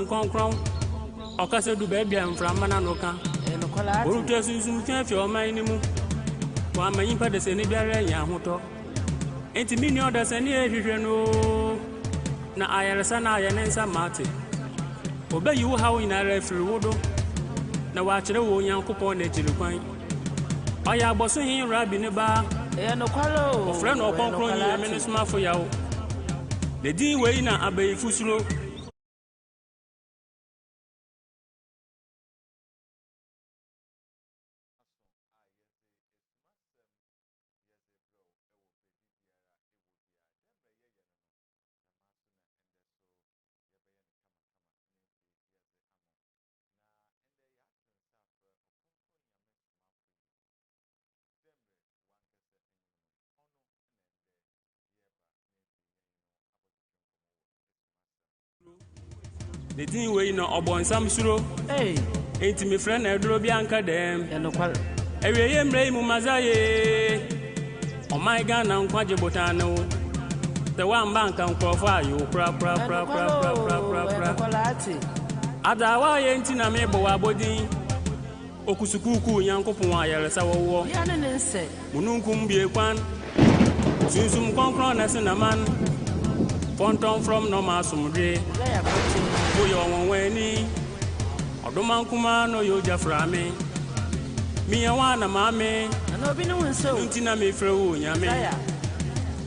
konkron okase du baby am from mananoka orutu sunsum twafi o man ni mu wa manyin pa de se ni biara nya hoto enti mini order se ni ehwehwe no na ayaresa na ayenensa mate obayi wo hawo ina refri wodo na wa kire wo Nyankopon na kire kwan oya aboso hin rabi ne ba no kwalo ofre no Ɔkrɔnkrɔnyi Nyame ne Somafo Yawoh le din we na abayifu suro the din we na obonsam suro enti me friend na edro bi anka dem no kwalo ewiye mrei mu mazaye o my god na nkwaje botano the one bank and crofo ayo pra adawa ye enti na me bo abodin okusukuku Nyankopon ayaresa wowo ya ne nse mununkum bie kwan sunsum konkron na sinaman Ponton from no masumre boyo wonweni odomankuma no yo jaframe miya wana mame na obi no nso ntina me frewo Nyame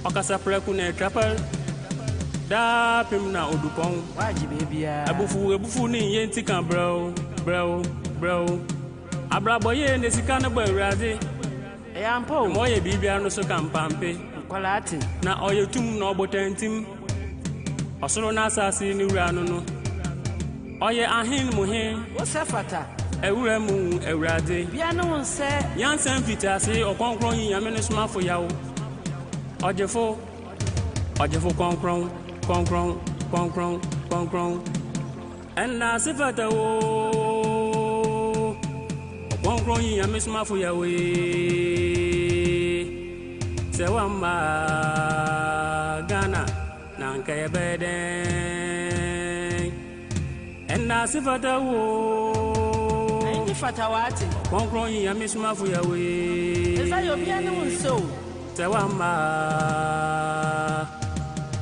okasa preku na trapal da pem na odupon waji bebia abufu ni yenti kan bro abraboye ne sika na bawrade yampo moye bibia no so kan pampe kwalati na oyetum na obotantim osoro na asasi ni wura no oye ahin muhin wosafata ewura mu ewrade bia no nse yansan fitase Ɔkrɔnkrɔnyi Nyame ne Somafo Yawoh ojefo konkron enna sifata wo Ɔkrɔnkrɔnyi Nyame Somafo Yawoh sewamba Ghana nanka yebeden enna sifata wo enyi fatawati Ɔkrɔnkrɔnyi Nyame Somafo Yawoh eza yo bia no nso sewamba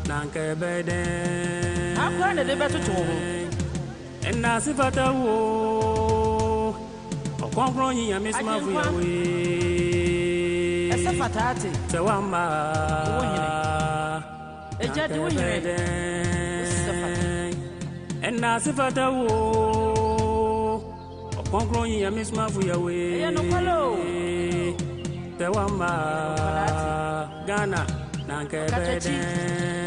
nanka yebeden akwa ne de betutu ho enna sifata wo Ɔkrɔnkrɔnyi Nyame Somafo Yawoh esa fatati sewamba ejadi wo yire enna sifata wo Ɔkrɔnkrɔnyi Nyame Somafo Yawoh no kwalo tewamba Ghana nanka yebeden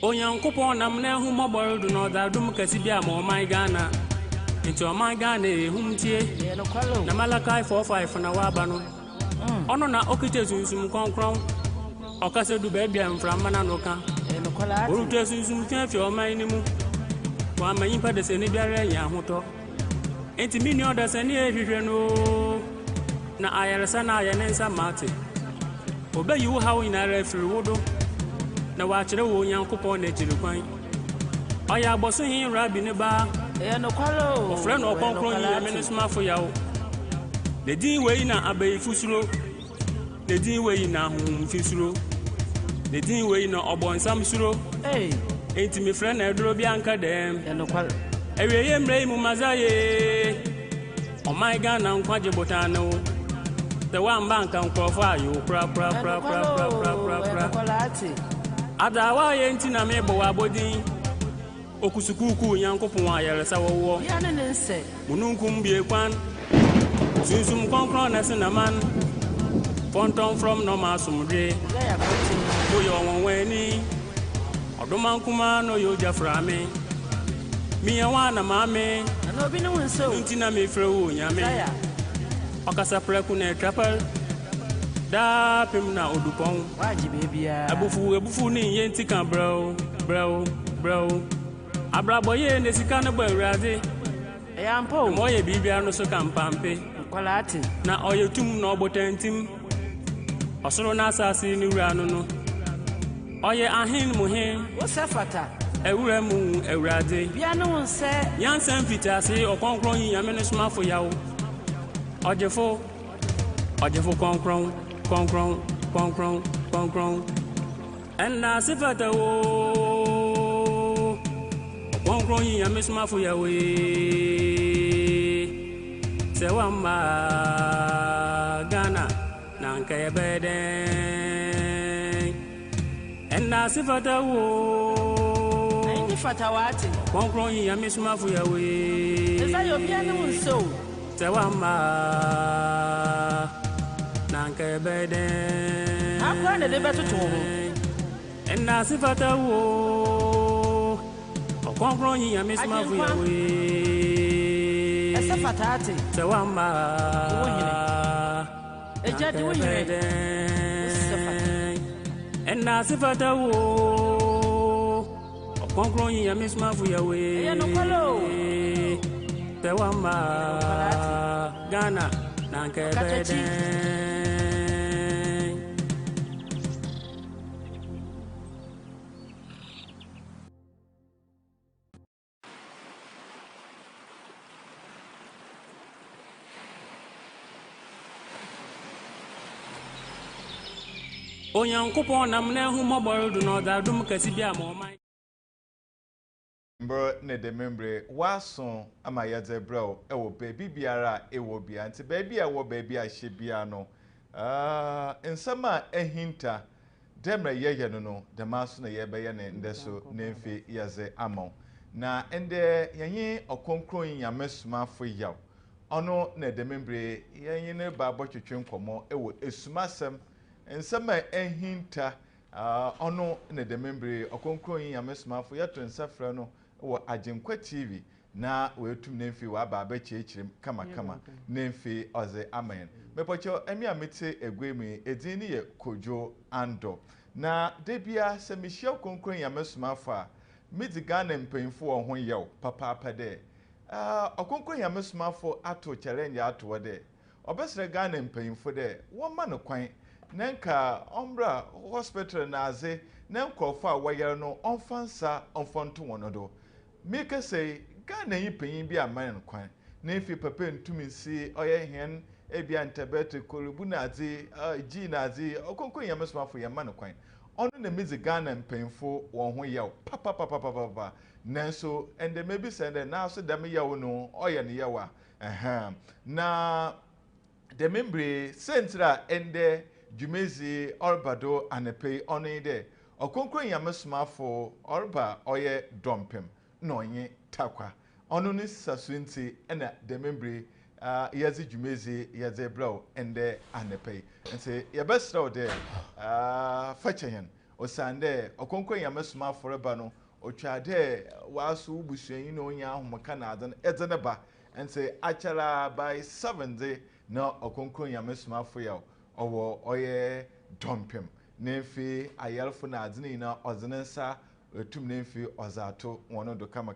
Onyankopon nam na hu mobile do no da dum kasi bia ma my Ghana into my Ghana humtie no kwalo na Malakai 45 na waba no ono na okite sunsum konkron okase du baby am from mananoka no kwala orutu sunsum twafi o man ni mu wa manyin pa de se ni biara nya hoto enti mini order se ni ehwehwe no na ayaresa na ayenensa mate obayi wo hawo ina refri wodo na wa kire wo Nyankopon na kire kwan oya aboso hin rabi ne ba no kwalo ofre no Ɔkrɔnkrɔnyi Nyame ne Somafo Yawoh le din we na abayifu suro le din we na humfi suro le din we na obonsam suro enti me frɛ na edro bi anka dem no kwalo ewiye mrei mu mazaye o my god na nkwaje botano the one bank and crofo ayo pra adawa ye ntina me bo abodin okusukuku Nyankopon ayaresa wowo ya ne nse mununkum bie kwan sunsum konkron na sinaman Ponton from no masumre boyo wonweni odomankuma no yo jaframe miya wana mame na obi no nso ntina me frewo Nyame okasa preku na trapal da pem na odupon waji bebia abufu ni yenti kan bro Abraboye ne sika no ba awurade. Yampo. Mo ye bibia no so kampampe. Kwalati. Na oyetum na obotantim. Osoro na asase ni wura no no. Oye ahin muhin. Wo sefata. Ewura mu awurade. Bia no nse. Yansan fitase Ɔkrɔnkrɔnyi Nyame no Somafo Yawoh. Ɔjefo konkron. Enna sifata wo. Ɔkrɔnkrɔnyi Nyame Somafo Yawoh. Sewamba Ghana nanka yebeden. Enna sifata wo. Fatawati. Ɔkrɔnkrɔnyi Nyame Somafo Yawoh. Esa yo bia no nso. Sewamba nanka yebeden. Akwa ne de betoto ho. Enna sifata wo. Ɔkrɔnkrɔnyi Nyame Somafo Yawoh. Esa fatati. Sewamba wo hine. Eja de wo hine. Enna sifata wo. Ɔkrɔnkrɔnyi Nyame Somafo Yawoh. Eya no kwalo. Tewamba Ghana nanka yebeden. Onyankopɔn nam na ehu mɔbɔre do na ɔdadom kɛse bi a mɔman. Mbro ne de membre waso ama yadze bro ewo baby biara ewo bia nti baby a wo baby a hye bia no nsama ehinta demra yeye no de maso na yebeye ne ndeso nemfi yaze amon na ende yenye Ɔkrɔnkrɔnyi Nyame Somafo Yawoh ono ne de membre yenye ne ba botwetwe nkomo ewo esumasem nsama ehinta ono ne de membre Ɔkrɔnkrɔnyi Nyame Somafo yato nsafra no wo Agenkwa TV na wetum nemfi wa ba ba chechirem kama nemfi oze amen mepocho emi amete egwemi edini ye Kojo Ando na debia se mihia Ɔkrɔnkrɔnyi Nyame Somafo a midiga na mpanyimfo wo ho yew papa de Ɔkrɔnkrɔnyi Nyame Somafo ato challenge ato de obesre ga na mpanyimfo de wo ma no kwan nenka ombra hospital na aze na nkrofo a wayere no onfansa onfonto wonodo Mika say, Ghana yi penyin bi aman kwan. Na fi papa ntumi si oye hen ebia ntebete korubu na ade gi na ade Ɔkrɔnkrɔnyi Nyame Somafo ya man kwan. Ono na mizi Ghana mpanyimfo won ho yew papa. Nanso ende mebi sende na so dem yew no oye ne yewa. Na de membre sentra ende dwumezi orbado anepei ono ide Ɔkrɔnkrɔnyi Nyame Somafo orba oye dompem. No nye takwa ono ni sasunti ena de membre yazi dwumezi yaze bro ende anepei nse yebesraw de fachen osande Ɔkrɔnkrɔnyi Nyame Somafo reba no otwa de waso busuanyi no nya ahomka na adan edzene ba nse achara by 7 de na Ɔkrɔnkrɔnyi Nyame Somafo Yawoh owo oye dompem nemfi ayalfo na adini na ozenensa etum nemfi ozato wono do kama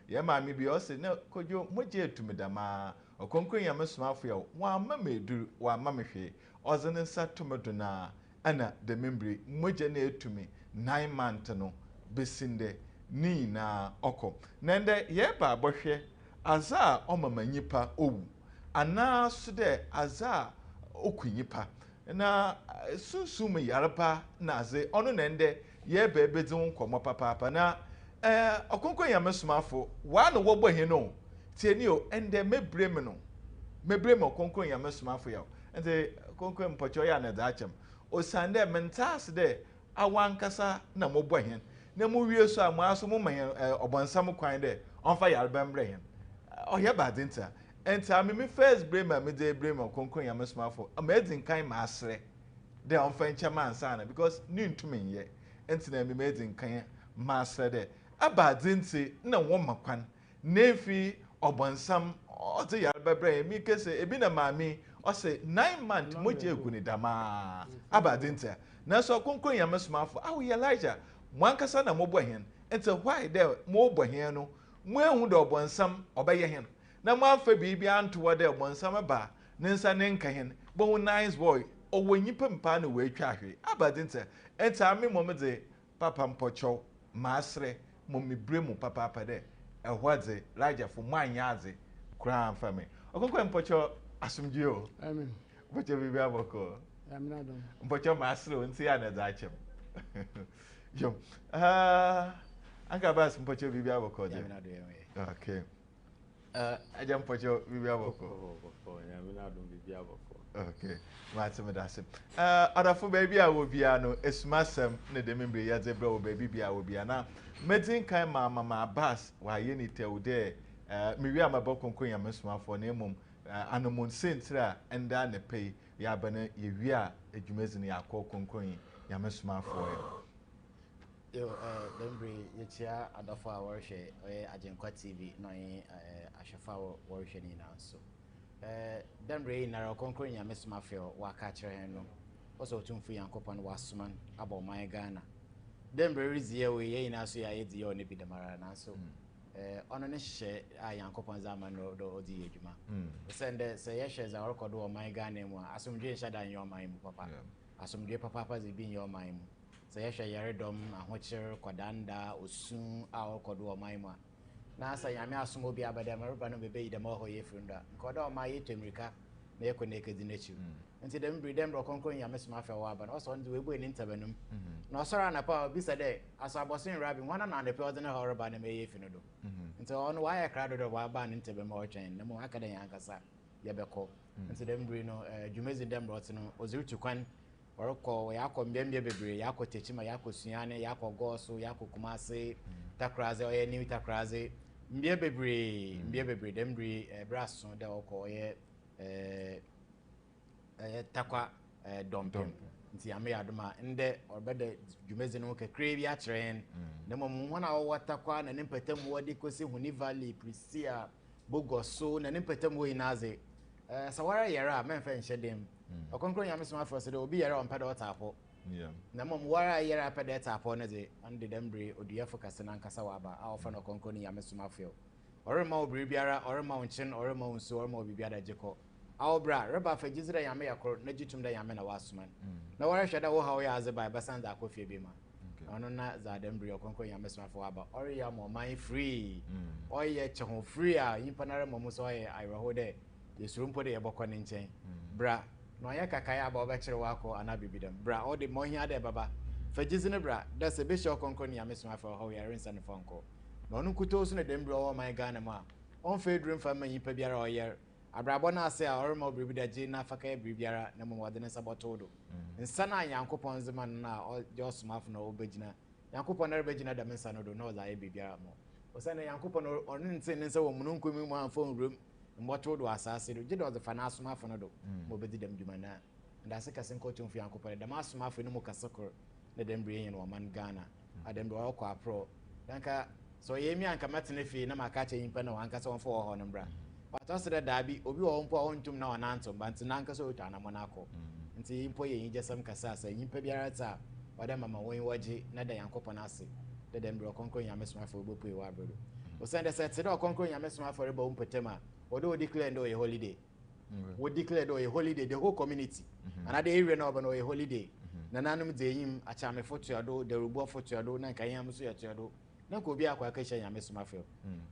ye maami bi o se na Kojo moje etum dama Ɔkrɔnkrɔnyi Nyame Somafo Yawoh wa mamedu wa mamehwe ozenensa tomedo na ana de membre moje na etumi 9 month no besinde ni na oko nende ye ba bohwe aza omamanyipa owu ana so de aza okunyipa na sunsum yarpa na ze ono nende ye bebedzi nkomo papa na Ɔkrɔnkrɔnyi Nyame Somafo wa no wo bohe no tieni o ende mebrem Ɔkrɔnkrɔnyi Nyame Somafo Yawoh ende Ɔkrɔnkrɔnyi mpacho ya na daachem osande mentas de awankasa na mo bohe na mo wie so a mo aso mo man obonsam kwan de onfa yarba mbre hen oye badinta enta me first brema me de brema Ɔkrɔnkrɔnyi Nyame Somafo amazing kan ma asre de onfa nchama ansana because ni ntumi nye enta na me amazing kan ma asre de abadinti na wo makwan nefi obonsam ote yarba bre mi kese ebi na maami o se 9 months moje eguni dama abadinta na so Ɔkrɔnkrɔnyi Nyame Somafo awo Elijah mwankasa na mobo hen it's a why there mo bo here no mo ehu de obonsam obeye hen na mo afa bibi anto de obonsam ba ne nsa ne nka hen bo nice boy owo nyipa mpa na we twa hwe abadinta eta me mom de papa mpocho masre mom me bremu papa papa de ehwadze raja fo manya adze kura amfa me okonkwa mpocho asumdie o amen mpocho bibi aboko amen adom mpocho masre o nti ya na za achem yo anga bas mpocho bibi aboko de okay aja mpocho bibi aboko Nyame na adom bibi aboko okay matsime dasem adafo baby a wo bia no esumasem ne de membre ya zebra wo baby bia wo bia na medin kan mama bas wa ye ni tewde mi wi amabọ konkon ya mesumafo na emom anomon sentra enda ne pay ya bana ye wi a edwumazini yakọ konkon ya mesumafo yo dembre yetia adafo a worhwe agenkwa tv no ahwefa worhwe ni na so dembre na konkon ya mesumafo wa ka kire no oso otumfu yankopon wasman aboman Ghana dembre rizie we ye na so ya yedi yo ne bidamara na so ono ne hye a yankopon zaman no do odi edwuma sende se ye hye za record o man Ghana mu asomdwe nhyada nyo man mu papa asomdwe papa ze bi nyo man mu se ye hye yaredom ahocher kwadanda osun a record o man mu na asa yame asom obi abada maruba no bebe ide ma ho ye frunda nkoda o ma ye temrika na ye koneke di nachi nti dem bri dem ro konkon yame sma fa wa aba na so ndi we bu ni ntabanum na osora na pa bi se de asabosin rabi wana na ne pe odene horoba na me ye fi no do nti ono wa ye krado do wa ba ni ntebe ma o twen na mo aka de yan kasa ye beko nti dem bri no dwumezi dem ro ti no ozirtu kwan oroko ya ko mbia bebre ya ko techima ya ko suane ya ko goso ya ko kumase takraze oye ni takraze mbia bebre dem bri braso de oko ye takwa dompem nti ame adoma nde obede dwumezi no kekre bi a kyerɛn na mom wana wo takwa na ne mpatam wodi kosi huni valley prisia bogoso na ne mpatam wo inaze sawara yera menfa nhyedem okonkron ya mesoma afro se de obi yera on pede otapo na mom wara yera pede otapo ne de ande dembre odua focus na nkasa wa ba a ofa na okonkron ya mesoma afro orema obiri biara orema onchen orema onso orema obi biara jeko awbra reba fagizira yame yakro na jitum da yame na wasuman na wara hweda wo ha wo ya aze bai basan za akofie bi ma ono na za dembre okonkron ya mesoma afro aba ori ya mo man free oye cheho free a yimpa na rema mo so oye ayro de yesurumpo de yebokọ ne nchen bra no ya kaka ya ba obekere wako anabibidam bra o de mohia de baba fagizine bra da se be sho konkon ya mesoma afro ho ya rinsa ne fonko na onu kuto so ne dembre o man Ghana ma on fedrum fa man yipa biara o yer abrabo na ase a orma obribi da je na faka biara na mo wode ne saboto do nsa na yankopon zema na o je osomafo na obegina yankopon na rebegina da mensa no do na o za ye biara mo o se na yankopon onu ntin ne nsa wo mununkomi mu anfo nrum mboto do asase do je do fa na asomafo no do mo bedi dam dwuma na nda se kase nkotum fi yankopon da ma asomafo no mo kasakor na dem bre yen wo man Ghana adem do akọ apro danka so yemi anka matene fi na maka che yimpa na wanka se won fo ho no bra wato se da bi obi wo mpo ontum na onantum ba nti nanka so utana mo nako nti mpo ye jesam kasa sa yimpa biara ta wada mama won waje na da yankopon ase da dem bre konkon ya mesoma fo obopo e wa abro o sende se te da konkon ya mesoma fo reba umpetema odo declare ndo a holiday we declare ndo a holiday the whole community another area na oba no a holiday na nanum de yim achame foto ado the rubo foto ado na kan yam so yeto ado na ko bi akwa ka hya mesoma fo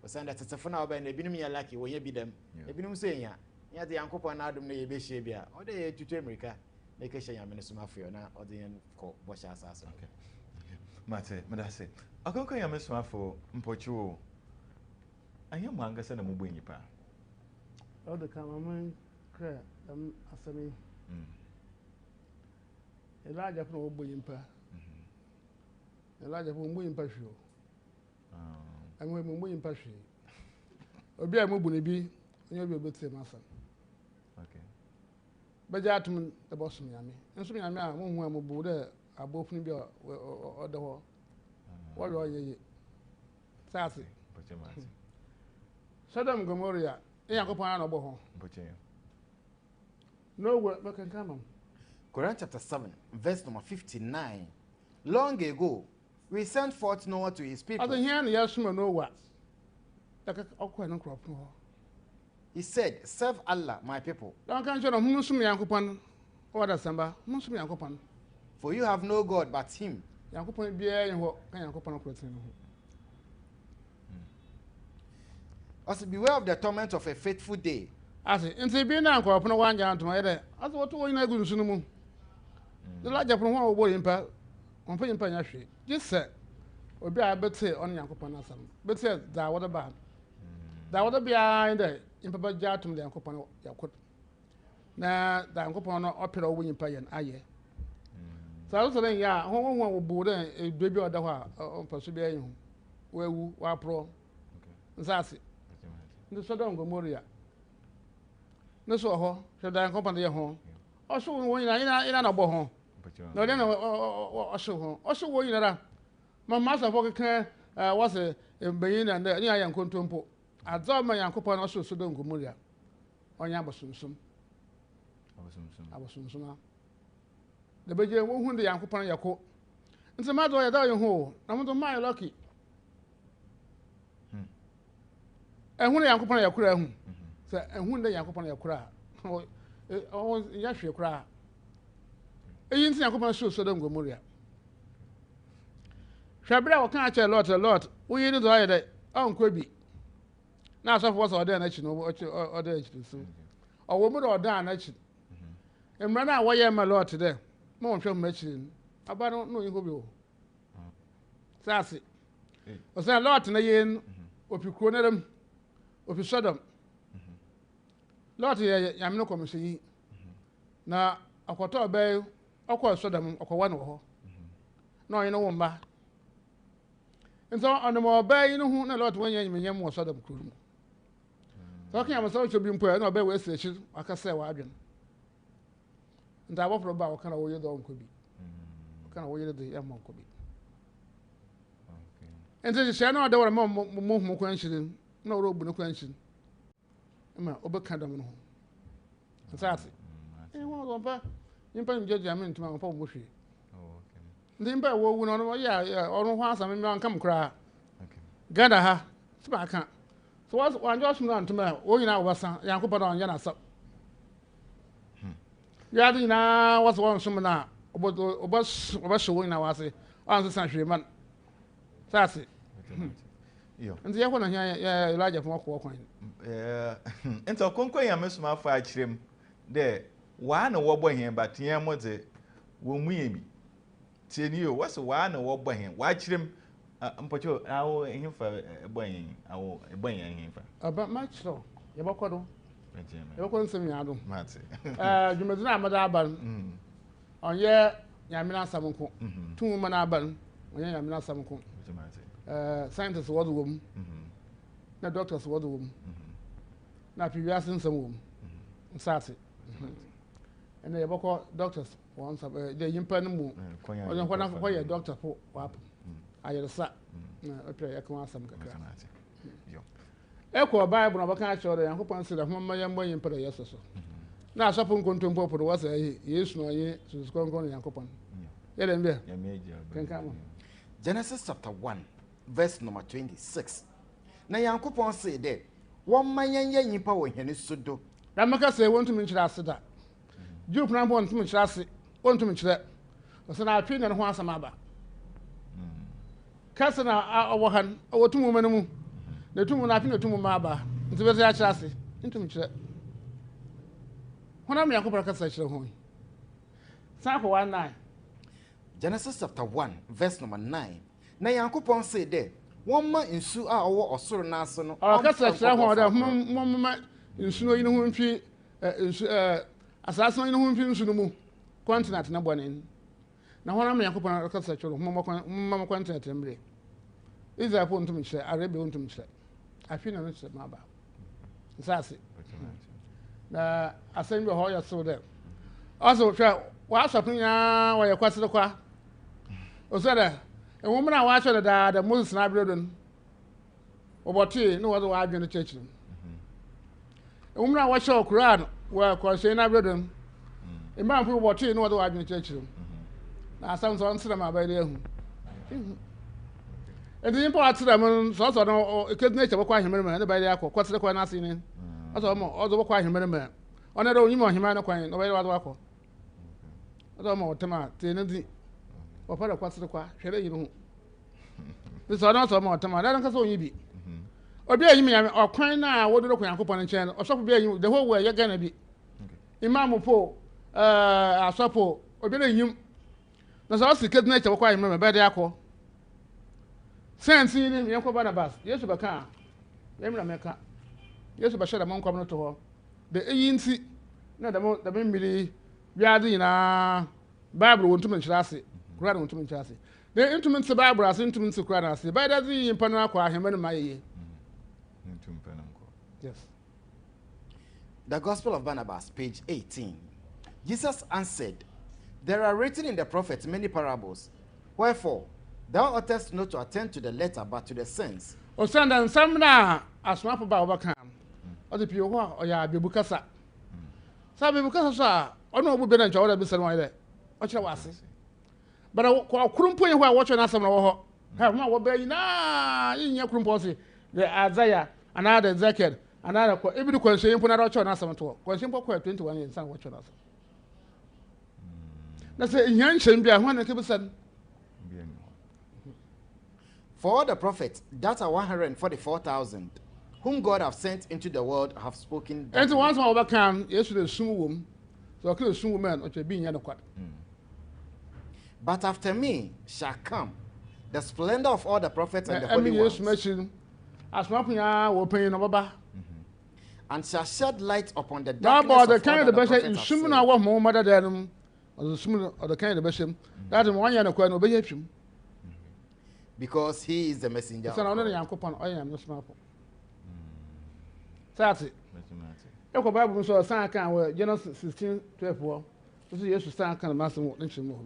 o sende tetefo na oba na binum ya lucky wo ye bidam ebinum so enya ya de yankopon na adum na ye be hye bia o de ye tutu amerika na ka hya mesoma fo na o de yen ko bo hya asase okay mate medase akonkon ya mesoma fo mpochu anya mwanga sana mu bwenyi pa all the cameraman clear asami elaja fo wo bwenyi pa elaja fo bwenyi pa hwo anwe mo bwenyi pa hwo obi a mo bu ne bi onye obi obetse masan okay beja atum the boss nyame nso nyame a mo hu am bu de abofun bi o de ho wo lo ye sase pochemasi Sodom Gomorrah yakopon na obo ho pochen no we can come on Quran chapter 7 verse number 59 long ago We sent forth Noah to his people. He said, serve Allah, my people. For you have no God but him. Also beware of the torment of a faithful day. As in be now upon one down to my head. As what we know good soon. The larger from one boy impact on paying penny. Just said, or be I bet say on Yankopana some. But said that what about that what behind there in Papa Jatum the Yankopana Yakut. Now the Yankopana opera winning pay and aye. So I was saying, yeah, one will board a baby or the on Persevere. Where we are pro. That's it. The Sodom Gomoria. No so ho, should I accompany your home? Also, when I in a bohon. No, then also when you are. My master for was a Bayin and the young contumpo. I thought my uncle also Sodom Gomoria. On Yabasum. I was soon. The baby won't the uncle pan your coat. It's a matter of your home. I want to my lucky. And when the uncle pan your crown. And when the Yankopon your cry, oh, yes, you cry. A yin Yankopon shoes so don't go Muria. Shabra will catch a lot. We did it on Quibby. Now, some was ordained action or the action soon. Or woman or down action. And run out why am my lord today? More from mentioning. I don't know you go. Sassy. Was that lot in the yin, or you corner them, or you shut them. Lord, I'm no commission. Now, a quarter bay, a quarter sodom, or one or no, you know, one bar. And so on the more bay, you know, who a lot when you more sodom crew. Talking about social being poor, no bay way station, I can say, wagon. And I offer about kind of way you don't could be. Kind of way the young could be. And then you say, no, there were more question, no rope, no question. Overcome. That's it. And one of you pay judgment to my phone bushy. The impact will know, yeah, or once I'm in come cry. Gather her, spark. So what's one just run to me, oh, you know, was young couple on Yanasa. Yadi now was one summer now, about showing I was on the century man. That's it. And the other one, yeah, Elijah from Walking. Into Conquer Somafo akyerem de wa na wo bohen but yan mo de wo muye tieni o what's wa na wo bohen wa akyerem mpocho awo ehimfa bohen awo bohen ehimfa aba match so ye bokodo ye bokodo nsem yado mate jumedina amada aban onye Nyame na asamko tumu mana aban onye Nyame na asamko scientists wo do wom na doctors wo do wom na previous some wom nsase and they boko doctors once the yimpa no mu onye kwana ko ye doctor for wap ayersa na opere yakwa asam kakra yo eko bible no baka achore yankopon se da homa yambo yimpa da yeso so na asopo nkontompo podo wasa yesu no ye suskonkon yankopon ye dem be kankan Genesis chapter 1 verse number 26 na yankopon say there one man yen yipa wo hene sodo na maka say won to me nkyira ase da ju plan bon to me nkyira ase won to me nkyira so na atwe ne ho asama ba kasa na owo han owo tumu manemu na tumu na atwe na tumu ma ba nti be ya kyira ase ntum nkyira hona me yakopra kasa kyira ho sa ko 19 Genesis chapter 1 verse number 9 na yankopon say there one man insu a owo osoro na aso no kasa kyira ho da mma insu no yinu ho mfi insu asase no yinu ho mfi insu no mu continent na bone na hona me yakopon kasa kyira mma continent mbre Israel po ntum kyira Arabia ntum kyira afi na no kyira ma ba nsase na asen bi ho ya so there also twa wa asapun ya wa yakwase kwa osada enwom na wa kyere da Moses na abredon oboti no wo wa adwene chechiri enwom na wa kyere Quran wa kwase na abredon imam fu oboti no wo wa adwene chechiri na asam so nsira ma ba ile hu And the import to them, so no, it could nature quite him, and the by the aqua, what's the quite nothing. That's all the quite him, man. On a don't you want him, no quite, no way to walk. I don't know, Tama, Tinity, or part of what's the quite, shall you know? This are not so more Tama, I don't know you be. Or be you mean, or crying now, what do you look upon a channel, or so be you the whole way you're gonna be. Imam Po, a suppo, or be you. That's also the nature quite remember by the aqua. Sense in him, Yanko Barnabas, yes, Baka, Yamaka, yes, Bashar among coming to her. The ANC, not the memory, Yadina, Barbara won't to mention Chassis, Grad won't to mention Chassis. The instruments of Barbara, instruments of Cranasi, by the in Panaqua, him and my yes. The Gospel of Barnabas, page 18. Jesus answered, there are written in the prophets many parables. Wherefore, thou oughtest not to attend to the letter, but to the sense. O send and some now, as Somafo ba overcome. Or the pure or ya be Bukasa. Sabi Bukasa, or no, we better enjoy the business one there. What shall I say? But I couldn't put you while watching us some have more obey na in your crumposy. The Isaiah, another Ezekiel, another every question put out on us some to question for 21 years and watch on us. That's a young shame be a 100%. For all the prophets, that are 144,000, whom God have sent into the world, have spoken. And once more overcome, yesterday, soon woman, so I could assume woman or being in a quad. But after me shall come the splendor of all the prophets and the holy ones. Mention, as Mapia will pay in Obaba. And shall shed light upon the darkness. Now, the kind of the best in Summon our more mother than the Summon or the kind of the best. That is 1 year and a quarter obey him. Because he is the messenger. So only young coupon, I am the Somafo. That's it. Echo Bible so a sign can where Genesis 16:12. This is yes to stand kind of master nation more.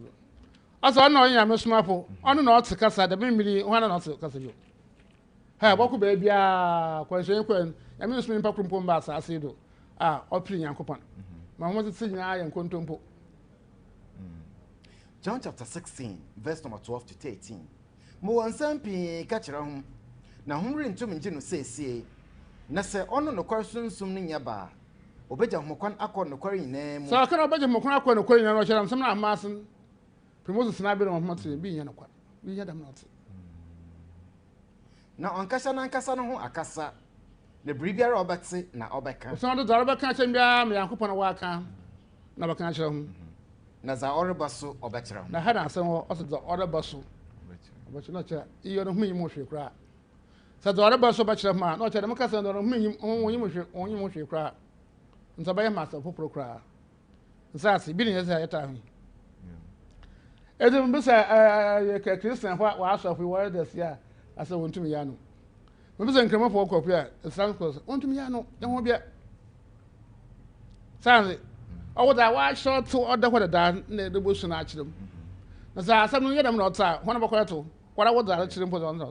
As I know, I am a Somafo. On not to Casa, the baby, one not to Casa. Hey, what baby, question, I mean, swim pack from Pombas, I say, do. Opening young coupon. My mother sitting I am contempo. John chapter 16, verse number 12 to 13. Mo ansam pi ka kire ho na homre ntum nje no sese na se ono no kwarsonsum ne nya ba obeja homokwan akọ no kwari na mu so kana obeja homokwan akọ no kwari na no kire sam na amasen promote na bi no homate bi nya no kwa bi nya dam not na onkasa na nkasa no ho akasa na bribiara obetse na obeka so ndo dara beka chem bia me yankopon wa aka na beka kire ho na za orebaso obekire ho na ha na asem o so za orebaso but not you don't mean much cry. So the other bus about man, not a Macassan, don't mean only much cry. And so by a master for procry. Sassy, being as I time. As a Mr. Christian, what was of we were this year, as I went to Miano. Mr. Crema for Copia, a son close, on to Miano, don't want to be. Sandy, oh, that was short to order what I done near the bush and arch them. As I said, no, I'm not one of a quarter. What I was actually put on the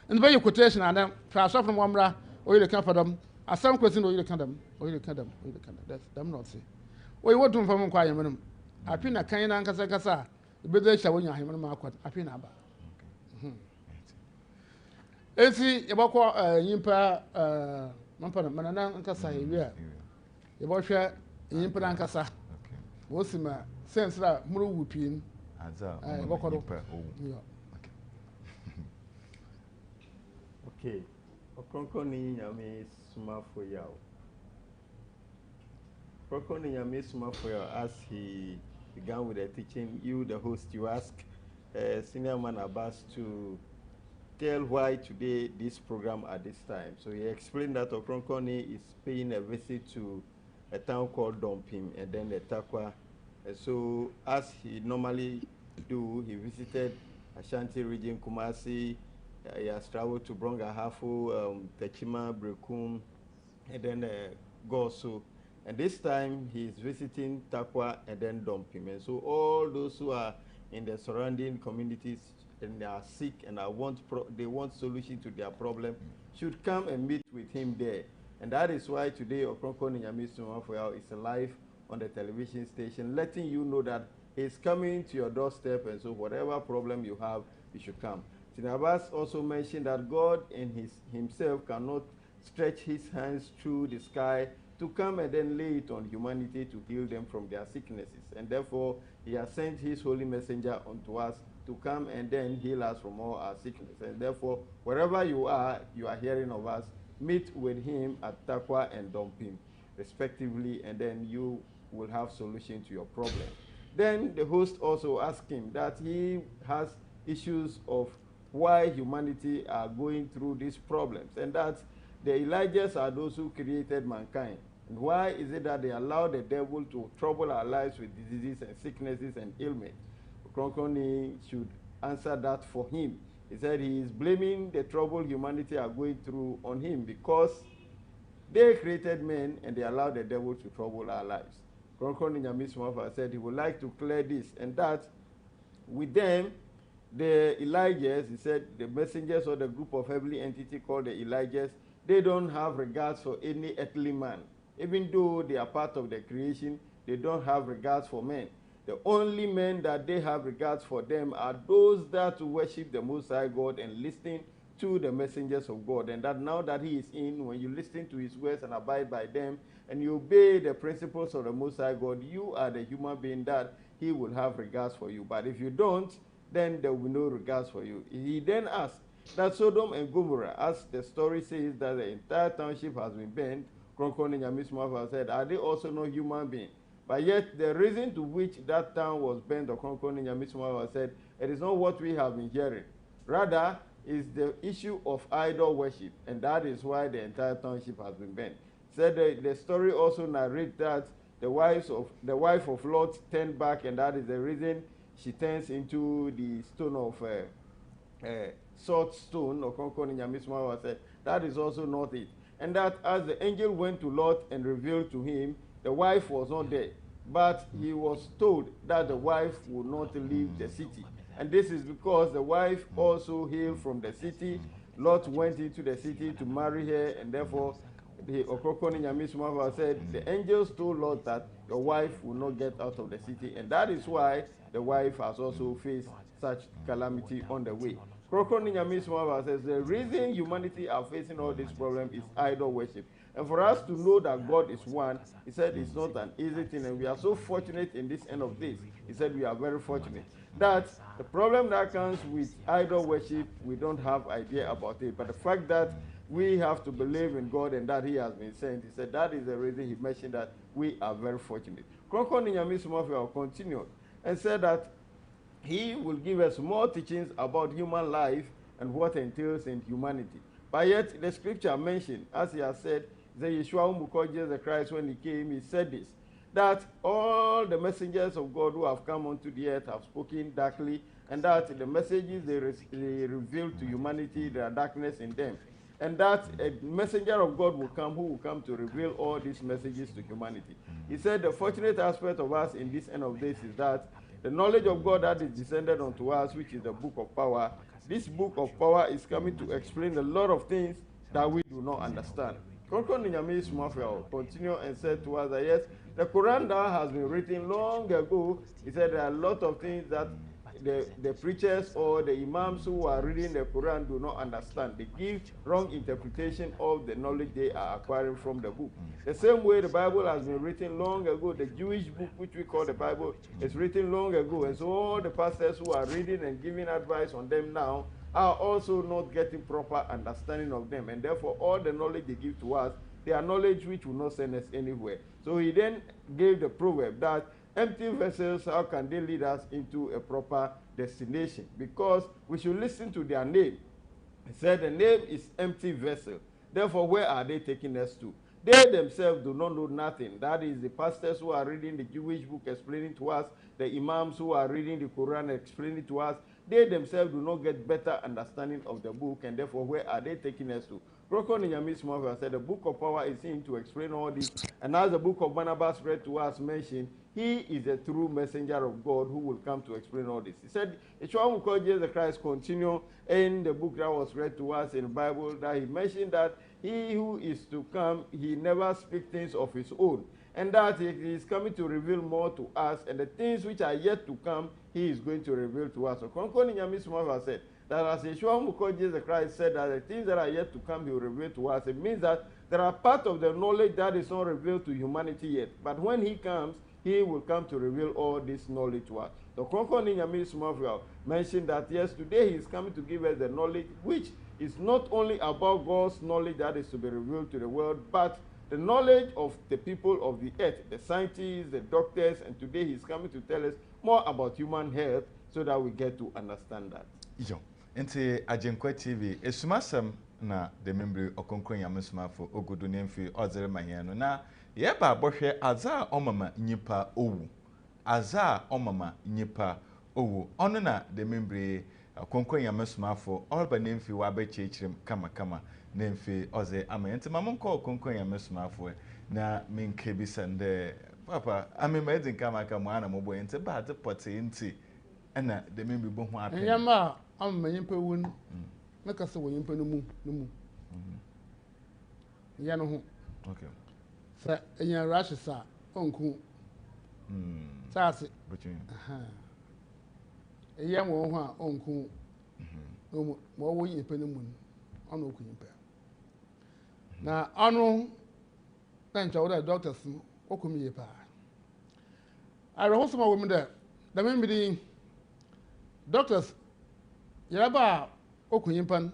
and the very quotation and then pass off from Wambra or you come for them. As some question or you can them, or you can them, or you can that's them not see. We want to from quiet minimum. I pin a kind of Casa, the big shall win your him and market. I pin about. Esi yabako yimpa mampana manana nkasa hiya. Yabosha yimpa nkasa. Wosima sense la muru wupin. Okay. Ɔkrɔnkrɔnyi Nyame Somafo Yawoh. Ɔkrɔnkrɔnyi Nyame Somafo Yawoh, as he began with the teaching, you, the host, you ask Senior Man Abbas to tell why today this program at this time. So he explained that Ɔkrɔnkrɔnyi is paying a visit to a town called Dompim and then the Takwa. So as he normally do, he visited Ashanti region, Kumasi. He has traveled to Brongahafo, Techima, Brekum, and then Gosu. And this time he is visiting Takwa and then Dompim. And so all those who are in the surrounding communities and they are sick and they want solution to their problem should come and meet with him there. And that is why today Ɔkrɔnkrɔnyi Nyame Somafo Yawoh is live on the television station, letting you know that he's coming to your doorstep, and so whatever problem you have, you should come. Abbas also mentioned that God in himself cannot stretch his hands through the sky to come and then lay it on humanity to heal them from their sicknesses. And therefore, he has sent his holy messenger unto us to come and then heal us from all our sickness. And therefore, wherever you are hearing of us, meet with him at Takwa and Dompim, respectively, and then you will have solution to your problem. Then the host also asked him that he has issues of why humanity are going through these problems, and that the Elijahs are those who created mankind. And why is it that they allow the devil to trouble our lives with diseases and sicknesses and ailments? Ɔkrɔnkrɔnyi should answer that for him. He said he is blaming the trouble humanity are going through on him because they created men and they allowed the devil to trouble our lives. Ɔkrɔnkrɔnyi Nyame Somafo said he would like to clear this, and that with them, the Elijahs, he said the messengers or the group of heavenly entity called the Elijahs, they don't have regards for any earthly man. Even though they are part of the creation, they don't have regards for men. The only men that they have regards for them are those that worship the Most High God and listen to the messengers of God. And that now that he is in, when you listen to his words and abide by them, and you obey the principles of the Most High God, you are the human being that he will have regards for you. But if you don't, then there will be no regards for you. He then asked that Sodom and Gomorrah, as the story says that the entire township has been burned, Ɔkrɔnkrɔnyi Nyame Somafo said, are they also not human beings? But yet the reason to which that town was burned, Ɔkrɔnkrɔnyi Nyame Somafo said, it is not what we have been hearing. Rather, is the issue of idol worship, and that is why the entire township has been burned. Said the story also narrates that the wife of Lot turned back, and that is the reason she turns into the stone of salt stone. Ɔkrɔnkrɔnyi Nyame Somafo said that is also not it. And that as the angel went to Lot and revealed to him, the wife was not there, but he was told that the wife would not leave the city. And this is because the wife also hailed from the city. Lot went into the city to marry her, and therefore the Ɔkrɔnkrɔnyi Nyame Somafo said the angels told Lot that your wife will not get out of the city, and that is why the wife has also faced such calamity on the way. Ɔkrɔnkrɔnyi Nyame Somafo says the reason humanity are facing all this problem is idol worship. And for us to know that God is one, he said it's not an easy thing, and we are so fortunate in this end of days. He said we are very fortunate. That the problem that comes with idol worship, we don't have idea about it. But the fact that we have to believe in God and that he has been sent, he said that is the reason he mentioned that we are very fortunate. Ɔkrɔnkrɔnyi Nyame Somafo continued and said that he will give us more teachings about human life and what entails in humanity. But yet the scripture mentioned, as he has said, the Yeshua whom we call Jesus Christ, when he came, he said this, that all the messengers of God who have come onto the earth have spoken darkly, and that the messages they reveal to humanity, there are darkness in them. And that a messenger of God will come who will come to reveal all these messages to humanity. He said the fortunate aspect of us in this end of days is that the knowledge of God that is descended unto us, which is the book of power, this book of power is coming to explain a lot of things that we do not understand. Ɔkrɔnkrɔnyi Nyame Somafo continued and said to us that yes, the Quran that has been written long ago, he said there are a lot of things that the preachers or the imams who are reading the Quran do not understand. They give wrong interpretation of the knowledge they are acquiring from the book. The same way the Bible has been written long ago, the Jewish book which we call the Bible is written long ago. And so all the pastors who are reading and giving advice on them now are also not getting proper understanding of them. And therefore all the knowledge they give to us, they are knowledge which will not send us anywhere. So he then gave the proverb that empty vessels, how can they lead us into a proper destination? Because we should listen to their name. He said the name is empty vessel. Therefore, where are they taking us to? They themselves do not know nothing. That is the pastors who are reading the Jewish book explaining to us, the imams who are reading the Quran explaining to us. They themselves do not get better understanding of the book, and therefore, where are they taking us to? Ɔkrɔnkrɔnyi Nyame Somafo said the book of power is seen to explain all this. And as the book of Barnabas read to us mentioned, he is a true messenger of God who will come to explain all this. He said, Yeshua who called Jesus Christ continue in the book that was read to us in the Bible, that he mentioned that he who is to come, he never speaks things of his own. And that he is coming to reveal more to us, and the things which are yet to come, he is going to reveal to us. So Ɔkrɔnkrɔnyi Nyame Somafo said that as Yeshua who called Jesus Christ said that the things that are yet to come he will reveal to us, it means that there are part of the knowledge that is not revealed to humanity yet. But when he comes, he will come to reveal all this knowledge to us. The Ɔkrɔnkrɔnyi Nyame Somafo mentioned that yes, today he is coming to give us the knowledge which is not only about God's knowledge that is to be revealed to the world, but the knowledge of the people of the earth, the scientists, the doctors, and today he's coming to tell us more about human health so that we get to understand that. Yo, into Ajenkwa TV, esumasem na the member Ɔkrɔnkrɔnyi Nyame Somafo ogudu nemfi ozere mahiano na yeba bohwe aza omama nyipa owu. Aza omama nyipa owu. Ono na the member Ɔkrɔnkrɔnyi Nyame Somafo olba nemfi wa be chechirem kama nemfi oze ama enti mamon ko Ɔkrɔnkrɔnyi Nyame Somafo na minke bi sende papa amema edin kama ana mo boy enti ba de pote enti na the member bo ho apen nyama amma yimpa won na kasa wo yimpa no mu ya no ho okay sa enya rush sa onku saase between eya mo ho a onku mo wo yimpa no mu ono oku yimpa na ano na ncha wo da doctors oku mi yepa ara ho so ma wo mi da me bi doctors yaraba oku yimpa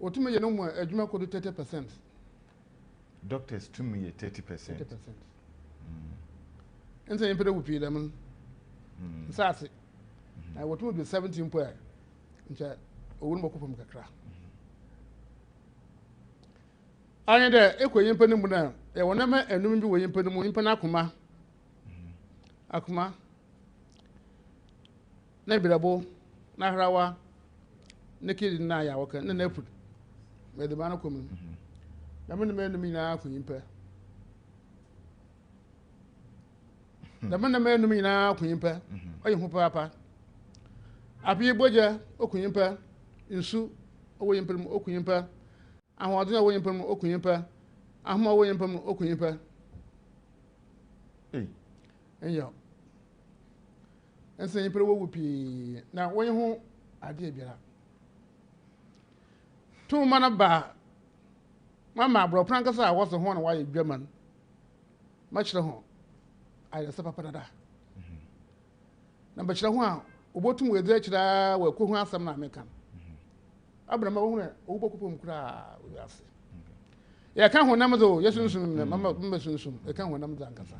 otumi ye no mu adwuma kodo 30%. Doctors to me 30%. And so you put up with them. Sassy. I would be 17 per. And chat, a woman from Kakra. I had a equal impenum. There were never a new impenum impenacuma. Akuma. Nebirabo, Nahrawa, Nikki Naya, Walker, and then put where the man coming. The man to me now for imper. The man to me now for imper. Oh, you papa. Apie boja, okuyimper, insu, away impem, okuyimper. I want to away impem, okuyimper. I'm away impem, okuyimper. Hey, and yo. And say, Imper will be now when you home, I did be up. 2 months back. Mama bro prankasa was the one why German. Much the home. I just papa da. Number chira ho obotum we dey chira we ko ho asam na American. Abrama wo na obokopom kura we ase. Ya kan ho nam do yesunsun na mama sunsun. Ya kan ho nam do ankasa.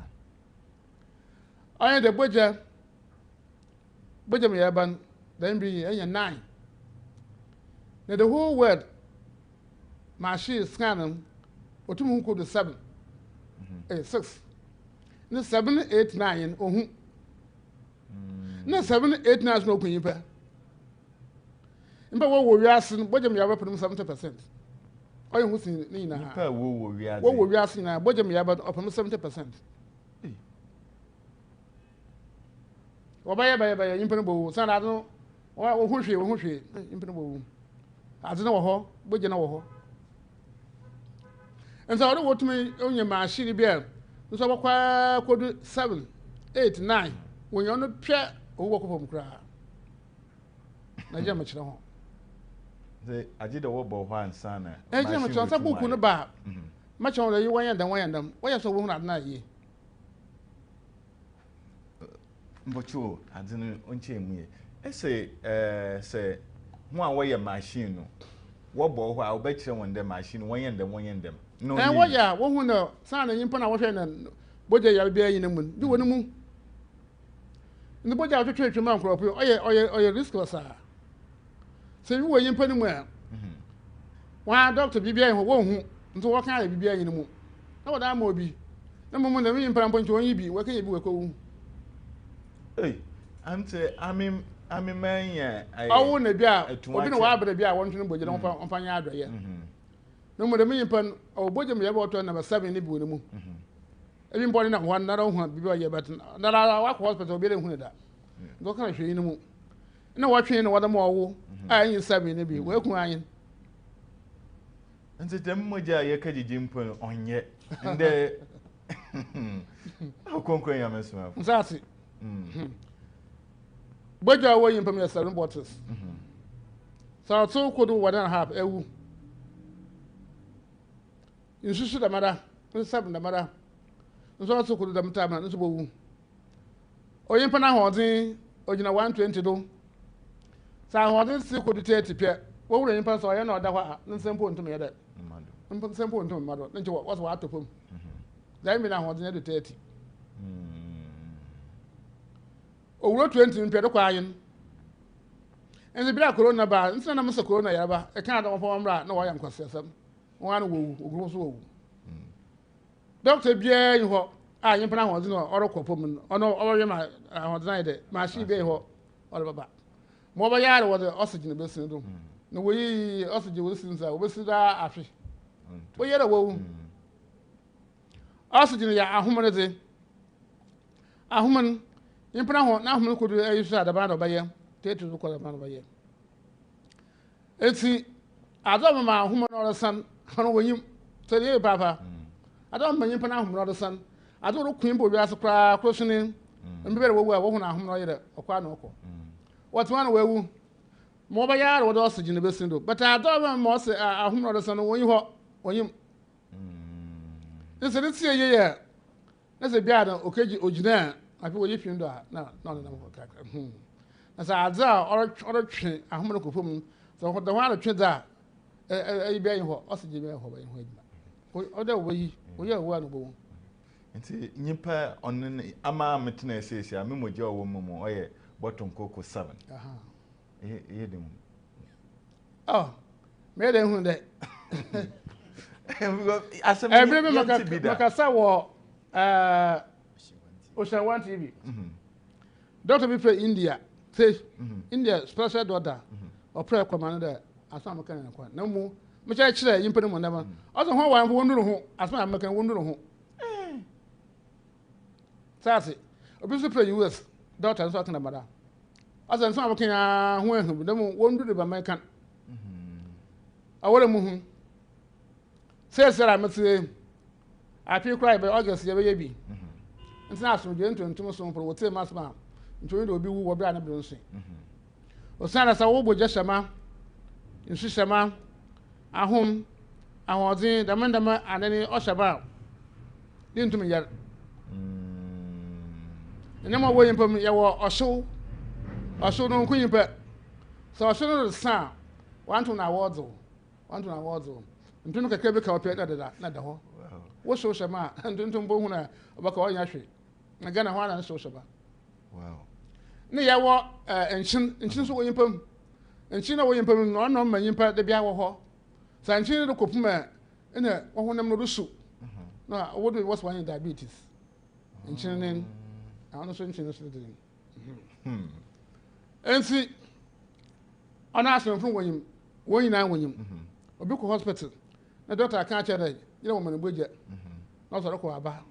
Aye de boja me yaban then be enya 9. Now the whole world machine scanning, or 2 go to 7, 6. No 7, 8, 9, or who? No 7, 8, 9 is no queen. But what were we asking? What do you have 70%? Oh, you must Nina. What were we asking now? What do you have up 70%? Or by impenetrable, son, I don't know. Or who she, impenetrable. I don't know how, but you know how. And so I don't want to me on your machine beer. So I could 7, 8, 9. When you're not pure, or walk from cry. Naja much no. I did a wobble one son. And Jim Johnson, a book on the bar. Much older you want than one of them. Why are so woman at night? But you, I didn't unchain me. I say, one way a machine. Wobble, I'll bet you on the machine, one and them. No, and what ya, one who know, son and impana was and Boja yell be in the moon. Do one moon. In the Boja of church, your mouth, or your riskless, sir. So you were in Pennywear. Why, Doctor BBA who won't, and what kind of BBA in the moon? No, that will be. No moment, the mean point to be, what can you do? Hey, I mean, man, I wouldn't be out. I don't know why, but I want to know, but you don't find out yet. No more than me, or Boja me about number 7 in the moon. Everybody not one, not on BBA, but not our hospital building with that. Go can I show you no more? No watching what more. I ain't 7 in the be working iron. And the Demoja Yakaji Jimpo on yet. And the how conquer your mess. That's it. Boja away in from your 7 bottles. So so could do 1.5 ewu. Nsusu da mara, nsab da mara. Nso so could do them time nso bowu. Oyimpa na hodin ogina 120 do. Sa hodin si could 30 pia. Wo wura yimpa so ye na oda hɔ nsempo ntum ye da. Nsempo ntum mado. Nti was wa atopom. Dai mi na hodin do 30. Owuro 20 pia do kwa ayin. Enzi bia corona ba, nsina na mse corona ya ba. E kan da mo fo mra na wo ya nkwasesam. Wo anu wo oguro so wo. Doctor bia yi ho a yimpa na hodin no orokopom ono owe ma hodin de ma shi be ho oro baba. Mo ba yare wo de oxygen be sin do. No wo yi oxygen wo sin sa wo be sida afi. Wo yere wo. Oxygen ya ahumane de. Ahuman yimpa na ho na ahumane ko do ayi so adaba na ba ye. Tetu zu kwala manu baye eti adom ma huma no san hono wonyim teriye papa adom ma nyimpa na huma no san adom ro kuin bo wiase kra krosune mbere wowu a wo huna huma no yere okwa na okọ wotwa na wewu mo ba yare wo do osigine besindo but adom ma se ahuma no san wonyi ho wonyim nse tie ye na se bia na okeji ogina afi wo yifin do na ko kakra as I or twe ahomno kofom so the one twe da e be yin ho osigye be ho ba yin ho adwuma o da wo yi wo ye wo anu bo nti nyimpa on ama metena esesi a memoje owo mumu oye bottom koko 7 ye dem oh me de hu de asem every makasa wo Ocean TV Doctor be from India say India special daughter or prayer command there asam kan na kwa na mu me cha kire yimpe mo na ma ozo ho wan fo wonduru ho asam amakan wonduru ho sase obi so pray US daughter so kan mara ozo so amakan ho ehu na mu wonduru ba man kan awore mu hu say sera mete afi cry by August ye be bi ntina aso je ntontom so pro wote masma ntoni do obi wu wo bra na bro nso osana sa wo boje shama nsu shama ahom ahodin damandama anani oshaba din tum yar nema wo yimpam ye wo osho no kunyimpa so osho no sa wantu na wodzo ntonu kakra be ka opia na da ho wo so shama ntontom bo hu na obaka wo nya hwe na gana ho na so shaba wow ne yawo enchin so wo yimpam enchin na wo yimpam no no ma yimpa de bia wo ho sa enchin de kopuma ene wo honam no rusu na wo do was one diabetes enchin nen ano so enchin so de ensi ana aso fun wonyim wonyina wonyim obi ko hospital na doctor aka cha da yire wo man gboje na so ko aba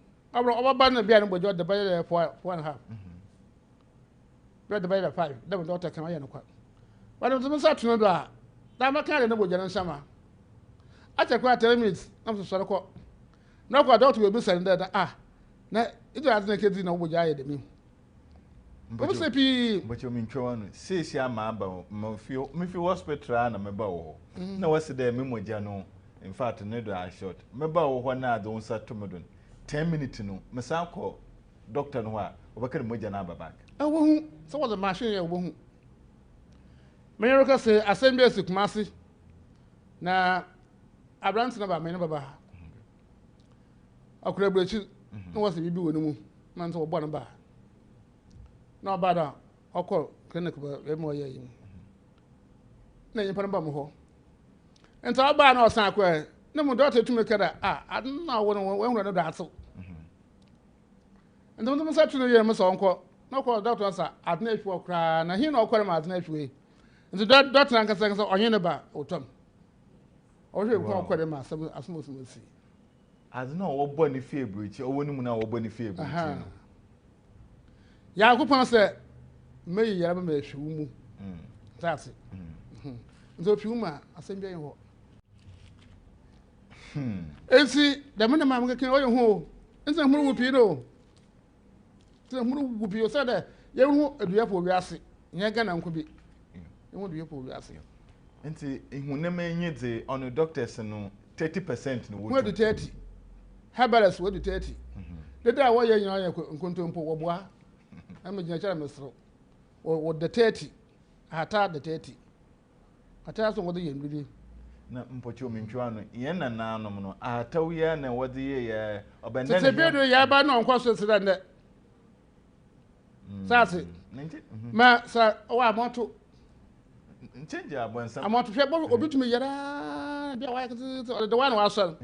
ba na bia no gboje de ba 4.5 bread by 5 dem doctor kan aye no kwa wadam zum sa tuno do a da maka na gboje no nsama acha kwa 3 minutes na so so ko na kwa doctor we be send da na ido azna kedi na gboje aye de mi o se pi bocho mi ntwa no sesi ama aba me fi hospital na me ba wo na wase de me moja no in fact ne do a short me ba wo na do nsa to me don 10 minutes no me san ko doctor no a obakar moja na aba back wo hu so was a machine ye wo hu me yero say assembly Kumasi na abrant na ba me na baba akura brechi no was bibi wo no mu na nto bo na ba na ba da okọ clinic ba e mo ye yin na yin pa ba mo ho enta ba na osan akwa na mu doctor tumi kada na wo no we hu no da aso enta mo sa tunu ye mo so onko na ko doctor sa adna efu okra na hin na okore ma adna efu e enta doctor an kasa onye ne ba otom o hwe ko okore ma asmo si adna wo bo ni fie brechi o woni mu na wo bo ni fie brechi no ya ko pon se meyi yara ma hwe mu that's it nzo fi mu asembia yin ho ensi da me na ma mka ken oyo ho ensa huru wu pi do se huru wu pi o se da ye hu adua po wiase nye ga na nko bi ye hu adua po wiase nti ihunema enyi de on the doctors no 30% no wo do 30 herbalist wo do 30 dede a wo ye nyina ye nkontompo wo boa am gina kira mesro wo the 30 hata the 30 hata so wo de ye ndudi na mpocho mentwa no ye na nanom no ataw ye na wo de ye obenda se bedo ya ba no nkwa so sira nde sase ma sa wa moto change abonsa amoto hwe bo obitumi yara bia wa kete the one wa so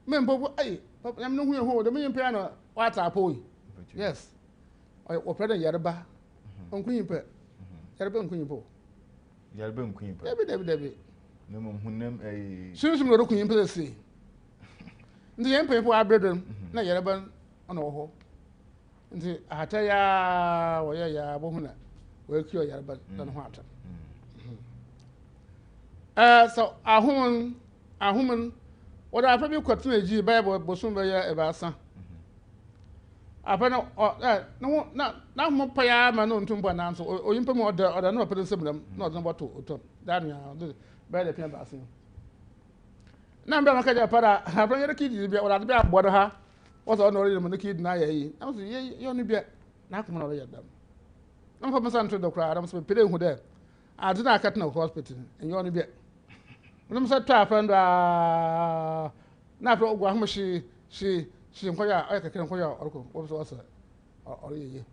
me mbo ai yam no hu ho de me yimpa na wa ta po yes o president yarba onkunyi pe yarba onkunyi po yarba onkunyi pe debi no mo hunem ai sunsun no kunyi pe se ndi yempa po abredom na yarba ona wo ho ndi ahata ya wo ya bo huna wo kiyo yarba na ho ata so ahum what I probably continue to Bible bosom be ya ebasa apana no na mo pa ya ma no ntumbo na nso oyimpa mo oda no pede nsem na oda boto otom dan ya be de pia basa na mbe maka ja para apana yere kidi bia oda bia bodo ha ozo no ri mo ne kidi na ya yi na so ye no bia na akoma no ya dam na mo pa santo do kra adam so pede hu de ade na akata na hospital enyo no bia num sa ta friend na pro ogwa hom shi nkoya ay kekere nkoya orko wo so wasa ye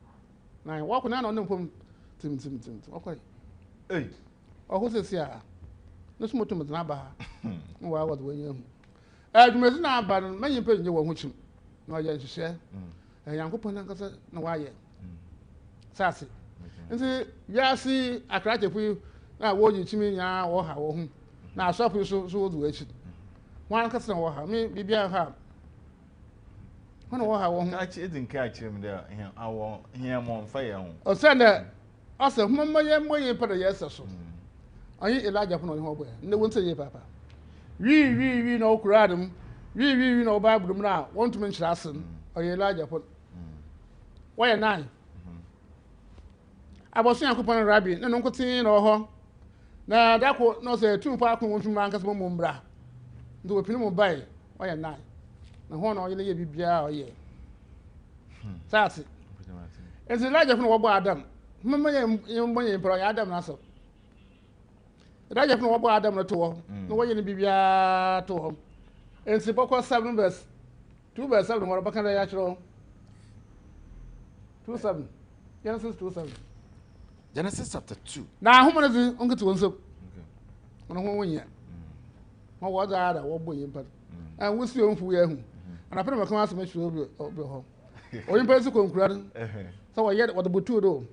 na wa ko na no pom tim okoy o se sia no sumo tum na ba no wa do wenye hu adumezi na ba no manyi pe nje wo hu chim na ya nhihye yankopon na nkasa na wa ye sase nti ya si akrache pu na wo yi chimi nya wo ha wo hu na asọpụ so do echi wan ka wo ha mi bibia ha hono wo ha wo hu achi edin ka achi mi da awo hia mo mfa ye hu o sende ase humma ye moye pada ye so ayi Elijah fo no ho boy ne won se ye papa wi na okura dum wi na oba budum na won tumi nchira asen o ye Elijah fo wo ye nine abosu yakopon rabi ne no nkotin na ho na dako no se tu pa akon won tuma anka so mo mbra ndo opini mo bai o ye nine na ho na o ye bibia o ye sase ezi Elijah fo no wo bo Adam mama ye mpro ya Adam na so Elijah fo no wo bo Adam no to wo no wo ye ni bibia to wo ensi boko 7 verse 2 verse 7 mo baka na ya chiro 2:7 Genesis 2:7 Genesis chapter 2 na homo no zi onketo wonso ono ho wonya ho wo da wo bo yimpa an wusi onfu ya hu ana pere makama asema hwe obi ho oyimpa si konkura so wo ye wo de botu do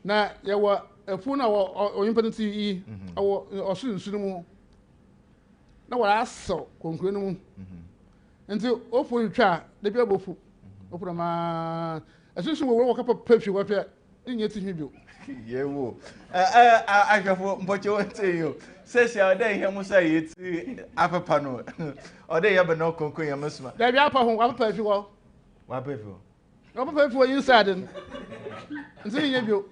na ye wo efu na wo oyimpa nti yi wo osu nsu mu na wo aso konkura no mu nti ofu ntwa de bia bofu ofu ma asusu wo kapa pefi wo pe nye ti hwibio Yawoh ahwefo mpocho wonte yo sesia oda ihe musa yeti apapa no oda ye be no konkon ya masuma da bia pa ho apapa fi wo wa pefi wo apapa fi wo inside nti nye bio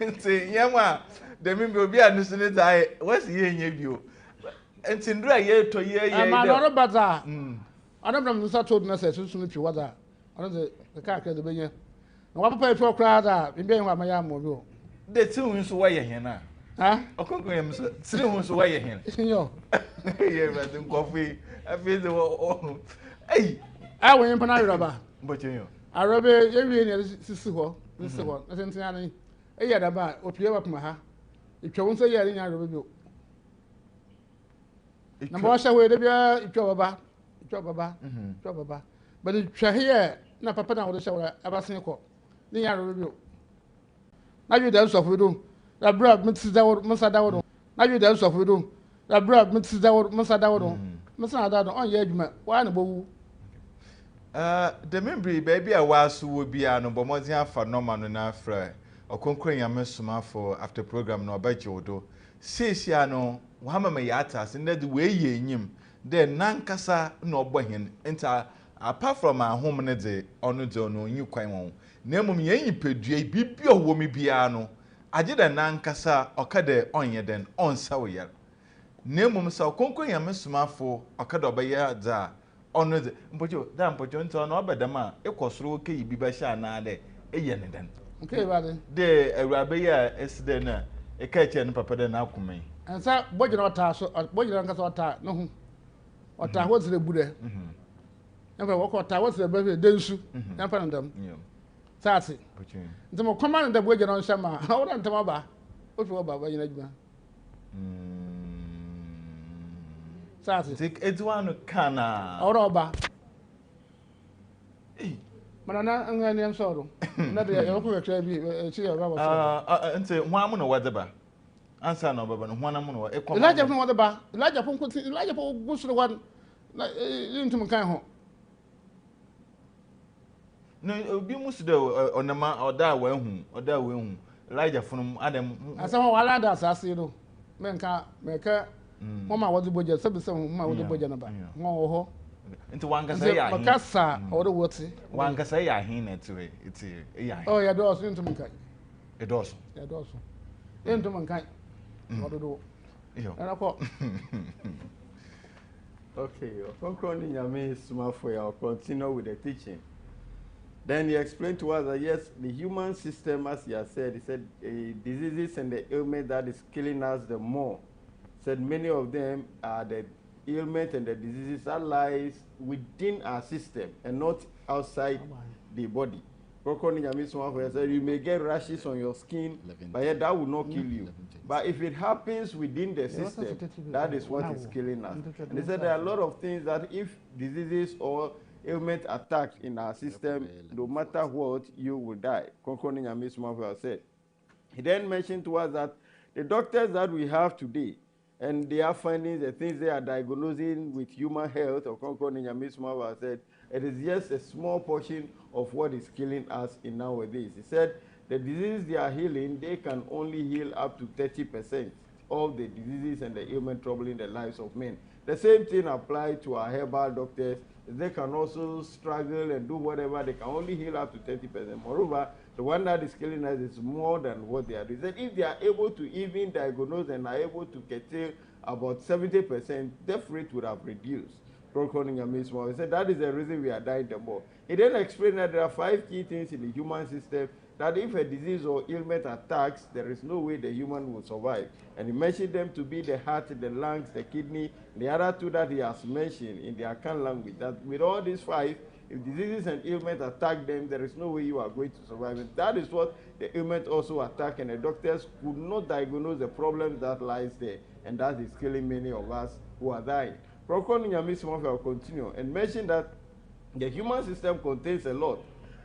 nti yema de mi bi obi anu sini dai wasi ye nye bio nti ndura ye to ye ama no baza adam no sa told na say susu pi waza ono de ka de benye na apapa fi wo kra da bi wa maya mo bio de ti hu so wa ye hen na ha okonkon yam so ti hu so wa ye hen yo ye ba den kofi afi de wo ei a wo yin pana yoruba mpocho yo arobe ye wie ne sisi ho na sentin ani e ya da ba opie ba kuma ha itwa won so ye ri nya arobe bio na mo sha we de bia itwa baba but itwa here na papa na wo sha wala abasen ko ni nya arobe bio na you da so do da bra mti da wo msa da wo na you da so do da bra mti da wo msa da wo msa da do on ye adwuma wa na bowu the membri baby a wasu wo bia no bomozi afa normal no na afra Ɔkrɔnkrɔnyi Nyame Somafo after program no abaje wodo sesia no wa mama ya atase na de we ye enyim de nankasa na obohen enta apart from ahom ne de ono de ono nyi kwan won na mum ye nyipedua bibia wo mi bia no agye nankasa ɔkade ɔnyɛ den ɔnsa wo yar nemum sa konkon Nyame Somafo ɔkade ɔbɛyɛ dza ɔno de mpocho nto na ɔbɛdam a ekosoro ke yibi ba sha na de eyɛ ne den okay bade de awurabe ya eside na eka che ne papa de na akomai ansa bojina ɔta so bojina nkasa ɔta no ho ɔta ho zire bude nfa wɔkɔ ɔta ho zire bɛhwe densu nfa ndam saase ntemo command da bojina on shama ɔwɔ ntama ba ofi wɔ baba nyina djuma saase tik edwanu kana ɔwɔ ba mana na ngani am soro na de yɔkɔ kɛkɛ bi chi yɔ ba nti hwa mu no wɔdeba ansa na ɔbaba no hwana mu no ekɔ Elijah from what ba Elijah from Elijah for gusuru one into mkan ho no obi musu de onama oda wehu Elijah from Adam asa ho wala da asase no menka mama wodi boje sabi se mama wodi boje na ba ngo ho nti wankasa ya hin makasa odo woti wankasa ya hin na tiwe iti ya hin oh ya do so into mkan edoso into mkan odo yo Okay, Ɔkrɔnkrɔnyi Nyame Somafo ya continue with the teaching. Then he explained to us that yes, the human system, as he has said, he said diseases and the ailment that is killing us the more. Said many of them are the ailment and the diseases that lies within our system and not outside the body. Ɔkrɔnkrɔnyi Nyame Somafo said you may get rashes on your skin, but yet that will not kill you. But if it happens within the system, that is what is killing us. And they said there are a lot of things that if diseases or ailment attack in our system, no matter what, you will die. Ɔkrɔnkrɔnyi Nyame Somafo said. He then mentioned to us that the doctors that we have today, and their findings, the things they are diagnosing with human health, Ɔkrɔnkrɔnyi Nyame Somafo said, it is just a small portion of what is killing us in nowadays. He said the diseases they are healing, they can only heal up to 30% of the diseases and the ailment troubling the lives of men. The same thing applies to our herbal doctors. They can also struggle and do whatever. They can only heal up to 30%. Moreover, the one that is killing us is more than what they are doing. If they are able to even diagnose and are able to curtail about 70%, death rate would have reduced. Ɔkrɔnkrɔnyi Nyame Somafo. He said that is the reason we are dying the more. He then explained that there are 5 key things in the human system that if a disease or ailment attacks, there is no way the human will survive. And he mentioned them to be the heart, the lungs, the kidney, the other 2 that he has mentioned in the Akan language. That with all these 5, if diseases and ailment attack them, there is no way you are going to survive. And that is what the ailment also attack, and the doctors could not diagnose the problems that lies there. And that is killing many of us who are dying. Ɔkrɔnkrɔnyi Nyame Somafo will continue and mention that the human system contains a lot.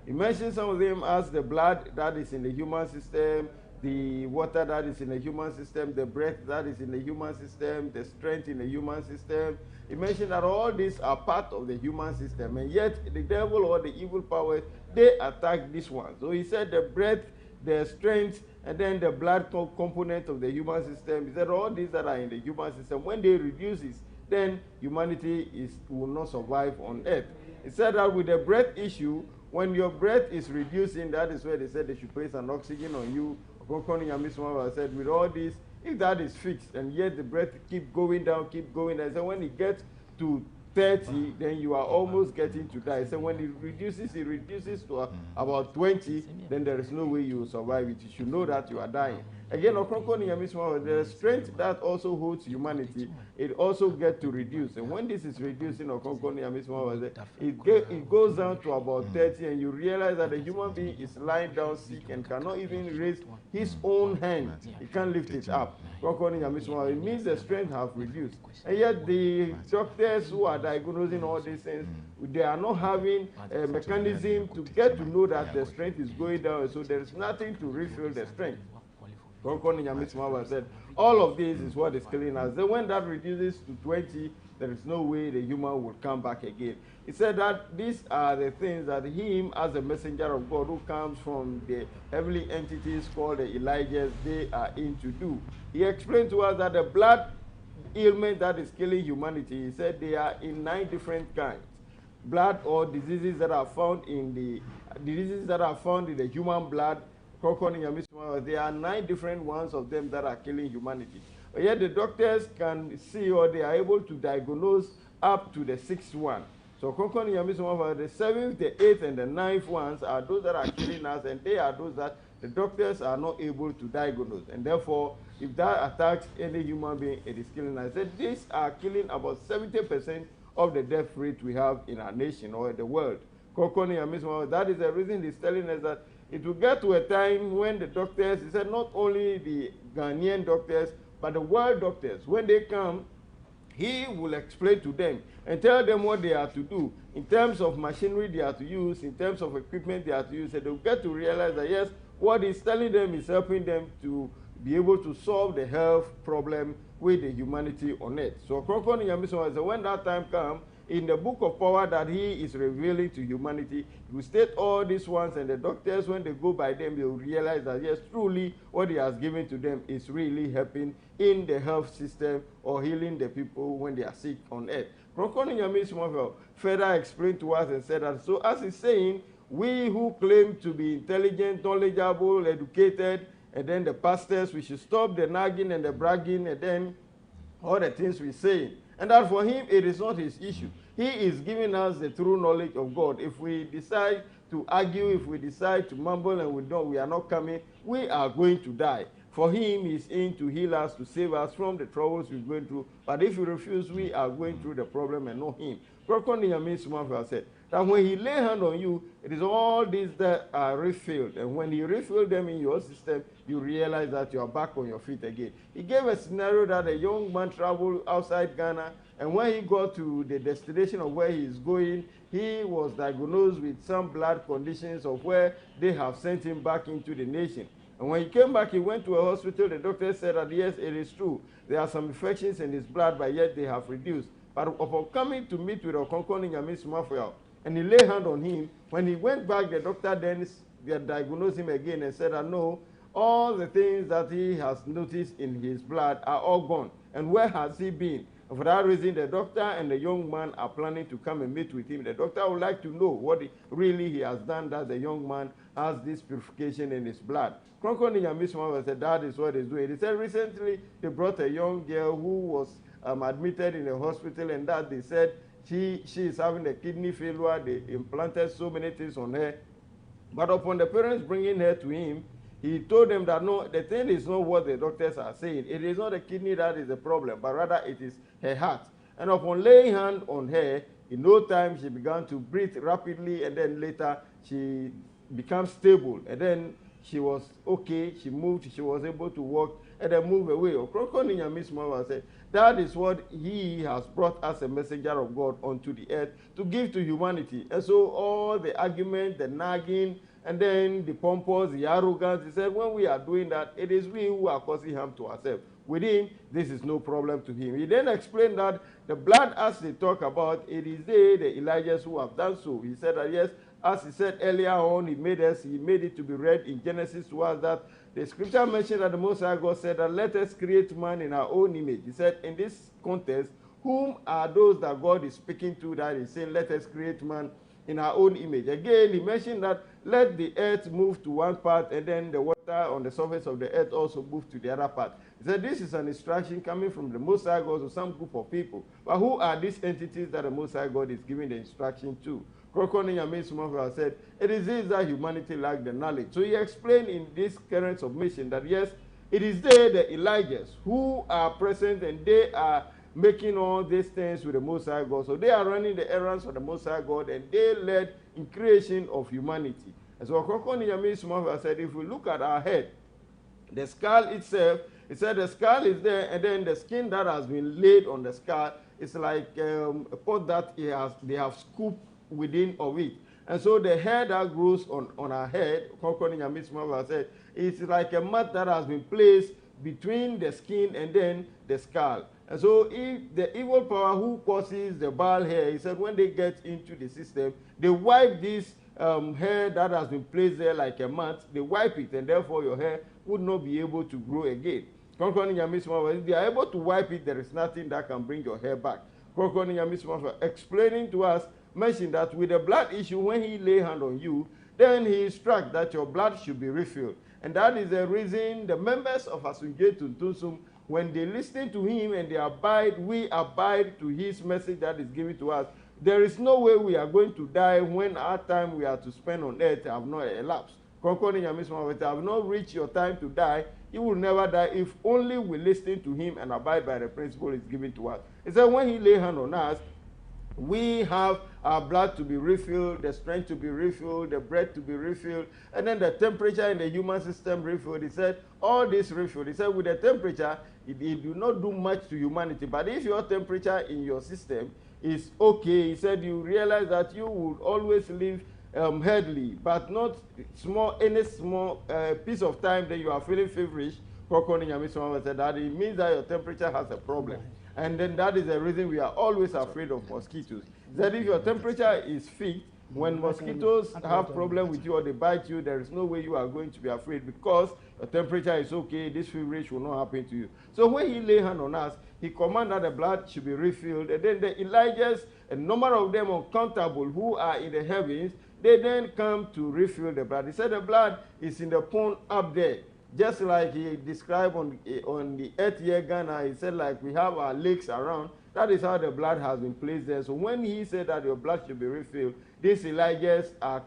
He mentioned some of them as the blood that is in the human system, the water that is in the human system, the breath that is in the human system, the strength in the human system. He mentioned that all these are part of the human system, and yet the devil or the evil powers, they attack this one. So he said the breath, the strength, and then the blood component of the human system. He said all these that are in the human system, when they reduce it, then humanity will not survive on earth. He said that with the breath issue, when your breath is reducing, that is where they said they should place an oxygen on you. Ɔkrɔnkrɔnyi Nyame Somafo said with all this, if that is fixed and yet the breath keep going down, so when it gets to 30, then you are almost getting to die. So when it reduces to about 20, then there is no way you will survive it. You should know that you are dying. Again, Ɔkrɔnkrɔnyi Nyame Somafo, the strength that also holds humanity, it also gets to reduce. And when this is reducing, Ɔkrɔnkrɔnyi Nyame Somafo, it goes down to about 30, and you realize that the human being is lying down sick and cannot even raise his own hand. He can't lift it up. Ɔkrɔnkrɔnyi Nyame Somafo, it means the strength have reduced. And yet the doctors who are diagnosing all these things, they are not having a mechanism to get to know that the strength is going down, so there is nothing to refill the strength. Ɔkrɔnkrɔnyi Nyame Somafo said, all of this is what is killing us. Then when that reduces to 20, there is no way the human will come back again. He said that these are the things that him, as a messenger of God who comes from the heavenly entities called the Elijahs, they are in to do. He explained to us that the blood ailment that is killing humanity, he said they are in 9 different kinds. Blood or diseases that are found in the human blood There are 9 different ones of them that are killing humanity. But yet the doctors can see, or they are able to diagnose up to the 6th one. So the 7th, the 8th, and the 9th ones are those that are killing us, and they are those that the doctors are not able to diagnose. And therefore, if that attacks any human being, it is killing us. These are killing about 70% of the death rate we have in our nation or in the world. That is the reason he's telling us that it will get to a time when the doctors, he said not only the Ghanaian doctors, but the world doctors, when they come, he will explain to them and tell them what they are to do in terms of machinery they are to use, in terms of equipment they are to use, and they'll get to realize that yes, what he's telling them is helping them to be able to solve the health problem with the humanity on earth. So when that time comes, in the book of power that he is revealing to humanity, he will state all these ones, and the doctors, when they go by them, they will realize that yes, truly what he has given to them is really helping in the health system or healing the people when they are sick on earth. Somafo further explained to us and said that, so as he's saying, we who claim to be intelligent, knowledgeable, educated, and then the pastors, we should stop the nagging and the bragging and then all the things we say. And that for him, it is not his issue. He is giving us the true knowledge of God. If we decide to argue, if we decide to mumble and we are not coming, we are going to die. For him, he's in to heal us, to save us from the troubles we're going through. But if we refuse, we are going through the problem and not him. Somafo said that when he lay hand on you, it is all these that are refilled. And when he refilled them in your system, you realize that you are back on your feet again. He gave a scenario that a young man traveled outside Ghana, and when he got to the destination of where he is going, he was diagnosed with some blood conditions of where they have sent him back into the nation. And when he came back, he went to a hospital. The doctor said that yes, it is true. There are some infections in his blood, but yet they have reduced. But upon coming to meet with Ɔkrɔnkrɔnyi Somafo, and he laid hand on him, when he went back, the doctor then diagnosed him again and said that no, all the things that he has noticed in his blood are all gone. And where has he been? And for that reason, the doctor and the young man are planning to come and meet with him. The doctor would like to know what really he has done, that the young man has this purification in his blood. Ɔkrɔnkrɔnyi said that is what he's doing. He said recently they brought a young girl who was admitted in a hospital, and that they said she is having a kidney failure. They implanted so many things on her. But upon the parents bringing her to him, he told them that no, the thing is not what the doctors are saying. It is not the kidney that is the problem, but rather it is her heart. And upon laying hand on her, in no time she began to breathe rapidly, and then later she became stable. And then she was okay, she moved, she was able to walk, and then move away. Ɔkrɔnkrɔnyi said, that is what he has brought as a messenger of God onto the earth to give to humanity. And so all the argument, the nagging, and then the pompous, the arrogance, he said, when we are doing that, it is we who are causing harm to ourselves. With him, this is no problem to him. He then explained that the blood, as they talk about, it is they, the Elijahs, who have done so. He said that yes, as he said earlier on, he made it to be read in Genesis to us that the scripture mentioned that the Most High God said that let us create man in our own image. He said in this context, whom are those that God is speaking to that is saying let us create man in our own image? Again, he mentioned that let the earth move to one part and then the water on the surface of the earth also move to the other part. He said this is an instruction coming from the Most High God to some group of people. But who are these entities that the Most High God is giving the instruction to? Ɔkrɔnkrɔnyi said, it is this that humanity lacks the knowledge. So he explained in this current submission that yes, it is they, the Elijahs, who are present and they are making all these things with the Most High God. So they are running the errands for the Most High God, and they led in creation of humanity. And so Ɔkrɔnkrɔnyi said, if we look at our head, the skull itself, he said the skull is there, and then the skin that has been laid on the skull is like a pot that they have scooped within of it. And so the hair that grows on our head, Ɔkrɔnkrɔnyi said, it's like a mat that has been placed between the skin and then the skull. And so if the evil power who causes the bald hair, he said when they get into the system, they wipe this hair that has been placed there like a mat, they wipe it, and therefore your hair would not be able to grow again. If they are able to wipe it, there is nothing that can bring your hair back. Explaining to us, mentioned that with the blood issue, when he lay hand on you, then he instructs that your blood should be refilled. And that is the reason the members of Asunje Tuntusum, when they listen to him and they abide, we abide to his message that is given to us. There is no way we are going to die when our time we are to spend on earth have not elapsed. Have not reached your time to die. You will never die if only we listen to him and abide by the principle he's given to us. He said when he lay hand on us, we have our blood to be refilled, the strength to be refilled, the breath to be refilled, and then the temperature in the human system refilled. He said, all this refilled. He said, with the temperature, it do not do much to humanity. But if your temperature in your system is okay, he said, you realize that you will always live healthily, but not any small piece of time that you are feeling feverish. Said that it means that your temperature has a problem. And then that is the reason we are always afraid of mosquitoes. That if your temperature is fixed, when mosquitoes have problem with you or they bite you, there is no way you are going to be afraid because your temperature is okay, this feverish will not happen to you. So when he lay hand on us, he commanded that the blood should be refilled. And then the Elijahs, a number of them uncountable who are in the heavens, they then come to refill the blood. He said the blood is in the pond up there. Just like he described on the earth here, Ghana, he said like we have our lakes around. That is how the blood has been placed there. So when he said that your blood should be refilled, these Elijahs are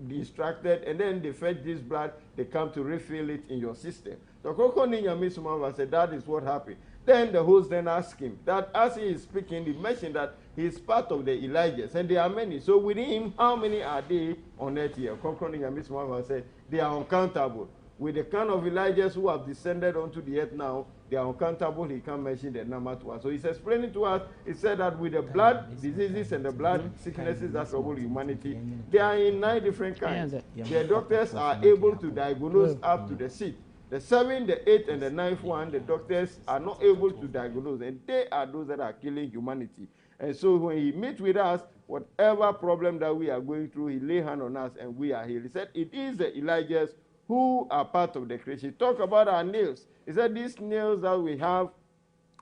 distracted, and then they fetch this blood, they come to refill it in your system. So Nyame said that is what happened. Then the host then asked him that as he is speaking, he mentioned that he is part of the Elijahs, and there are many. So within him, how many are they on earth here? Nyame said they are uncountable. With the kind of Elijahs who have descended onto the earth now, they are uncountable. He can't mention the number to us. So he's explaining to us, he said that with the blood diseases and the blood sicknesses that trouble humanity, they are in 9 different kinds. The doctors are able to diagnose up to the 6th. The 7th, the 8th, and the 9th one, the doctors are not able to diagnose, and they are those that are killing humanity. And so when he meets with us, whatever problem that we are going through, he lay hand on us and we are healed. He said it is the Elijahs who are part of the creation. He talked about our nails. He said these nails that we have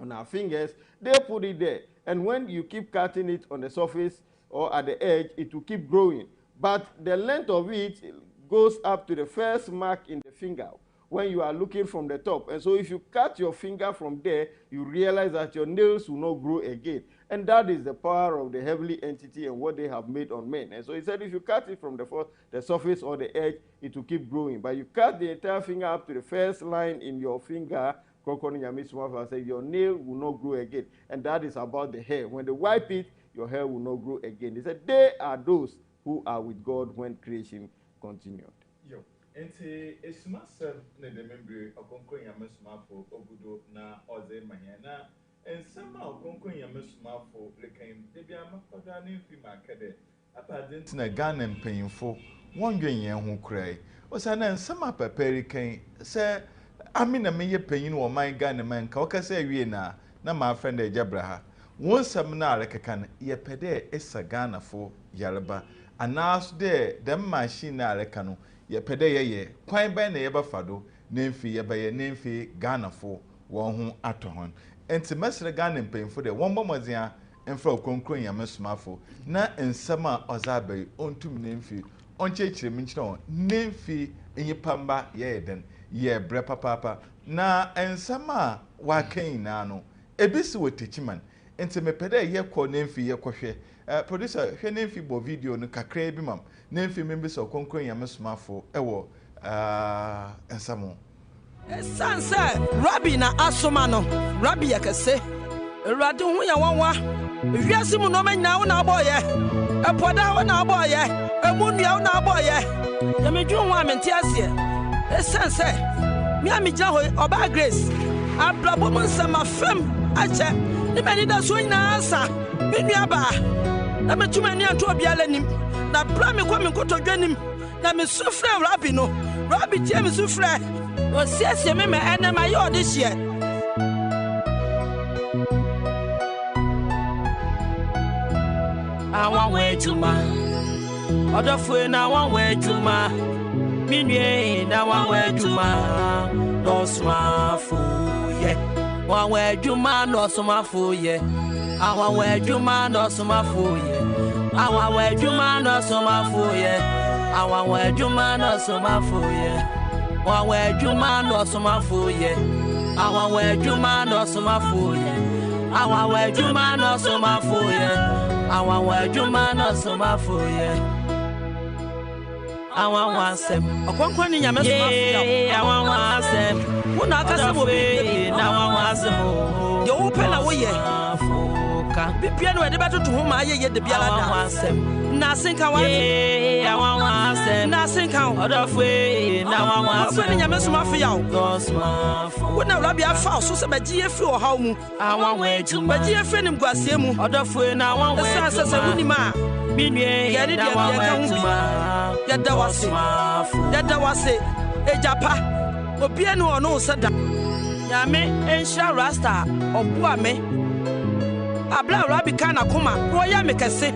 on our fingers, they put it there. And when you keep cutting it on the surface or at the edge, it will keep growing. But the length of it goes up to the first mark in the finger when you are looking from the top. And so if you cut your finger from there, you realize that your nails will not grow again. And that is the power of the heavenly entity and what they have made on men. And so he said if you cut it from the surface or the edge, it will keep growing. But you cut the entire finger up to the first line in your finger, your nail will not grow again. And that is about the hair. When they wipe it, your hair will not grow again. He said they are those who are with God when creation continued. Enti esumasem ne de membre Ɔkrɔnkrɔnyi Somafo ogudo na oze mahia ensema Ɔkrɔnkrɔnyi Somafo lekan de bia makoda ne fi makede apadent na Ghana mpanyimfo wondwen yen ho kurai osana ensema paperi kan se amina meye panyin wo man Ghana man ka okasa awie na ma friend e jabraha wonsam na alekeka ye pede esa Ghana fo yareba anas de dem machine na aleka no ye pede ye kwan ban na ye bafado nemfi ye baye nemfi Ghana fo won ho atohon enti mesre Ghana mpemfo de won bomozia emfra Ɔkrɔnkrɔnyi Somafo na ensema ozabai ontum nemfi onchechire minchiro nemfi enyipamba ye den ye bre papa na ensema wa kan na no ebisi wotechiman enti mepede ye kɔ nemfi ye kɔhwe producer hwe nemfi bo video no kakra bi mam nemfi members Ɔkrɔnkrɔnyi Somafo ewo ensamo sanse rabbi na asoma no rabbi yakase Erade hu ya wanwa wiase mu no manya wo na aboye epoda wo na aboye emunua wo na aboye yemedwu hu amenti ase sanse mi amija ho oba grace ablabo mu nsama fam ache ni mani da so nyina asa menua ba na metuma ni anto obiala nim na bra me kwa me kotodwanim na me sufre rabbi no rabbi tie me sufre o siesie me enema ye odihye I want way to my other friend, I want way to my minion, I want way to my no Somafo, yeah. One way to my no Somafo, yeah. I want way to my no Somafo, yeah. I want way to my no Somafo, yeah. I want way to my no Somafo, yeah. Wawe Juma no Somafo ye. Awawe Juma no Somafo ye. Awawe Juma no Somafo ye. Awawe Juma no Somafo ye. Awan wasem. Ɔkrɔnkrɔnyi Nyame Somafo ya. Awan wasem. Wona akasa mo bi na awan wasem. Ye wo pɛ na wo ye. Bibia no de beto to ho ma ye de bia la da. Na senka wa. Awan wasem. Na senka o. Odofwe na awan wasem. Ɔkrɔnkrɔnyi Nyame Somafo ya o. Wona Rabi afa so se bagie efi o haw mu. Awan wa ejuma. Bagie efi nim guasie mu. Odofwe na awan wa. Esa se wuni ma. Minwe ya de dia ka hu bi. Ya da wase ejapa obie no ono sada Nyame enhia rasta obua me abla Rabi kana koma wo ya me kese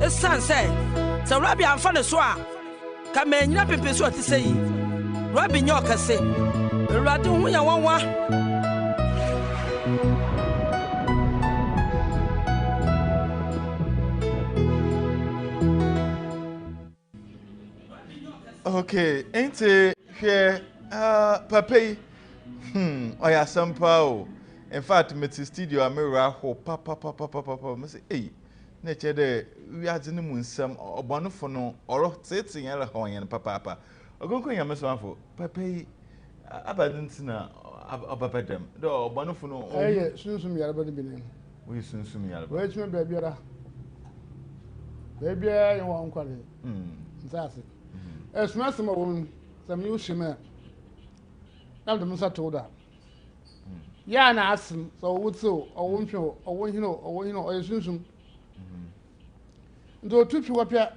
esan se Rabi amfa ne so a ka manyina pepe so ati sei Rabi nyo kese Awurade hu ya wanwa Okay, ain't it here? Papi. Oya sampao. In fact, me to studio a mirror ho papa. Me say, hey, nature de we are in the moon some or bonofono or sitting yellow hoy and papa. O go ya me Somafo. Papi abadantina ababadam. Do bonofono. Eh, sunsum yara bani binin. We sunsum yara. Wait me baby ara. Baby you want kwale. Nsase. Esma sama won sam you shima. Nam de musa toda. Ya na asim so wutso owonhwe owonhino oyesunsum. Ndo tupi wapia.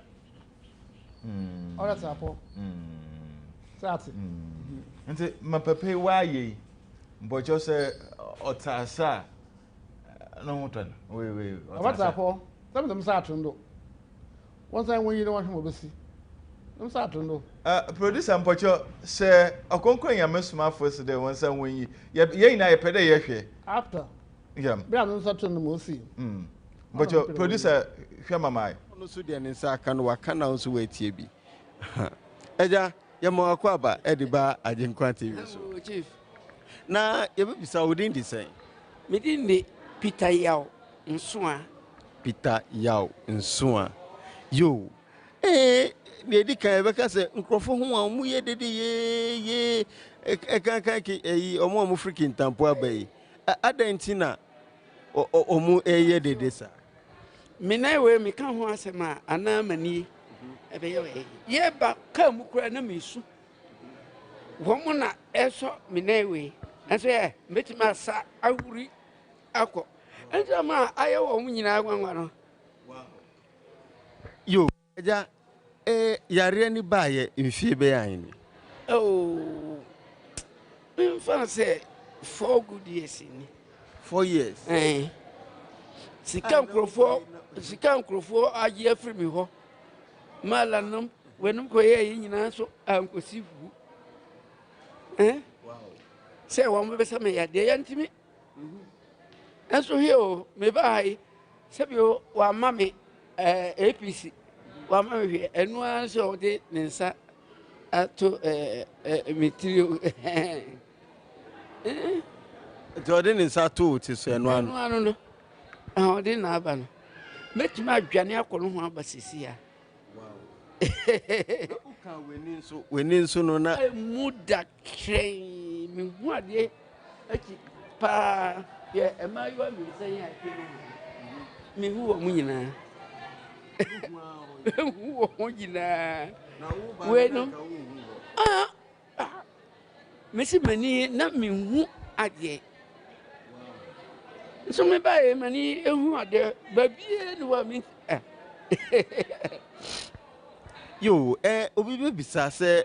Ora tapo. Sate. Nti mapape waye mbojo se otasa no mutan we What tapo? Some them sat ndo. Once I when you don't want to I'm sad to know. Producer Mpocho say Ɔkrɔnkrɔnyi Nyame Somafo se de wonsa wonyi. Ye na ye pede ye hwe. After. Yeah. Be am sad to know mo see. Mpocho producer hwe mamai. No so de ne nsa aka no waka na nso watie bi. Eja ye mo akwa ediba Ajenkwa TV so. Chief. Na ye be bisa wodin di sen. Me din de Peter Yawoh Nsoa. Peter Yawoh Nsoa. Yo. Ne di kan be ka se nkrofo ho a mu ye dede ye kan ki omo freaking tampo abai adantina omu ye dede sa Me na we me kan ho asema ana mani e be ye ba ka mu kura na me su wo mo na eso me na we enso ye metima sa awuri akọ enso ma aye wo mu nyina agwanwa no yo eja yare ni baye mfie be yan ni oh me fan say 4 good years ni 4 years sika nkrofo aje afri mi ho malanum wenum ko ye nyina so ankosi fu wow say wo me be sa me ya de yantimi enso hio me bai se bi wa mame APC wa mame enu an so de nensa ato material Jordan is ato ti so enu anu no ah de na aba no metima adwane akoro ho aba sisi ya wow uka weni nso no na muda train me hu ade aki pa ye emayo mi san ya ke me hu wo mu nyina hu wo nyina we no me si mani na me hu ade so me bae mani ehu ade ba bie no wa mi yo obi be bisa se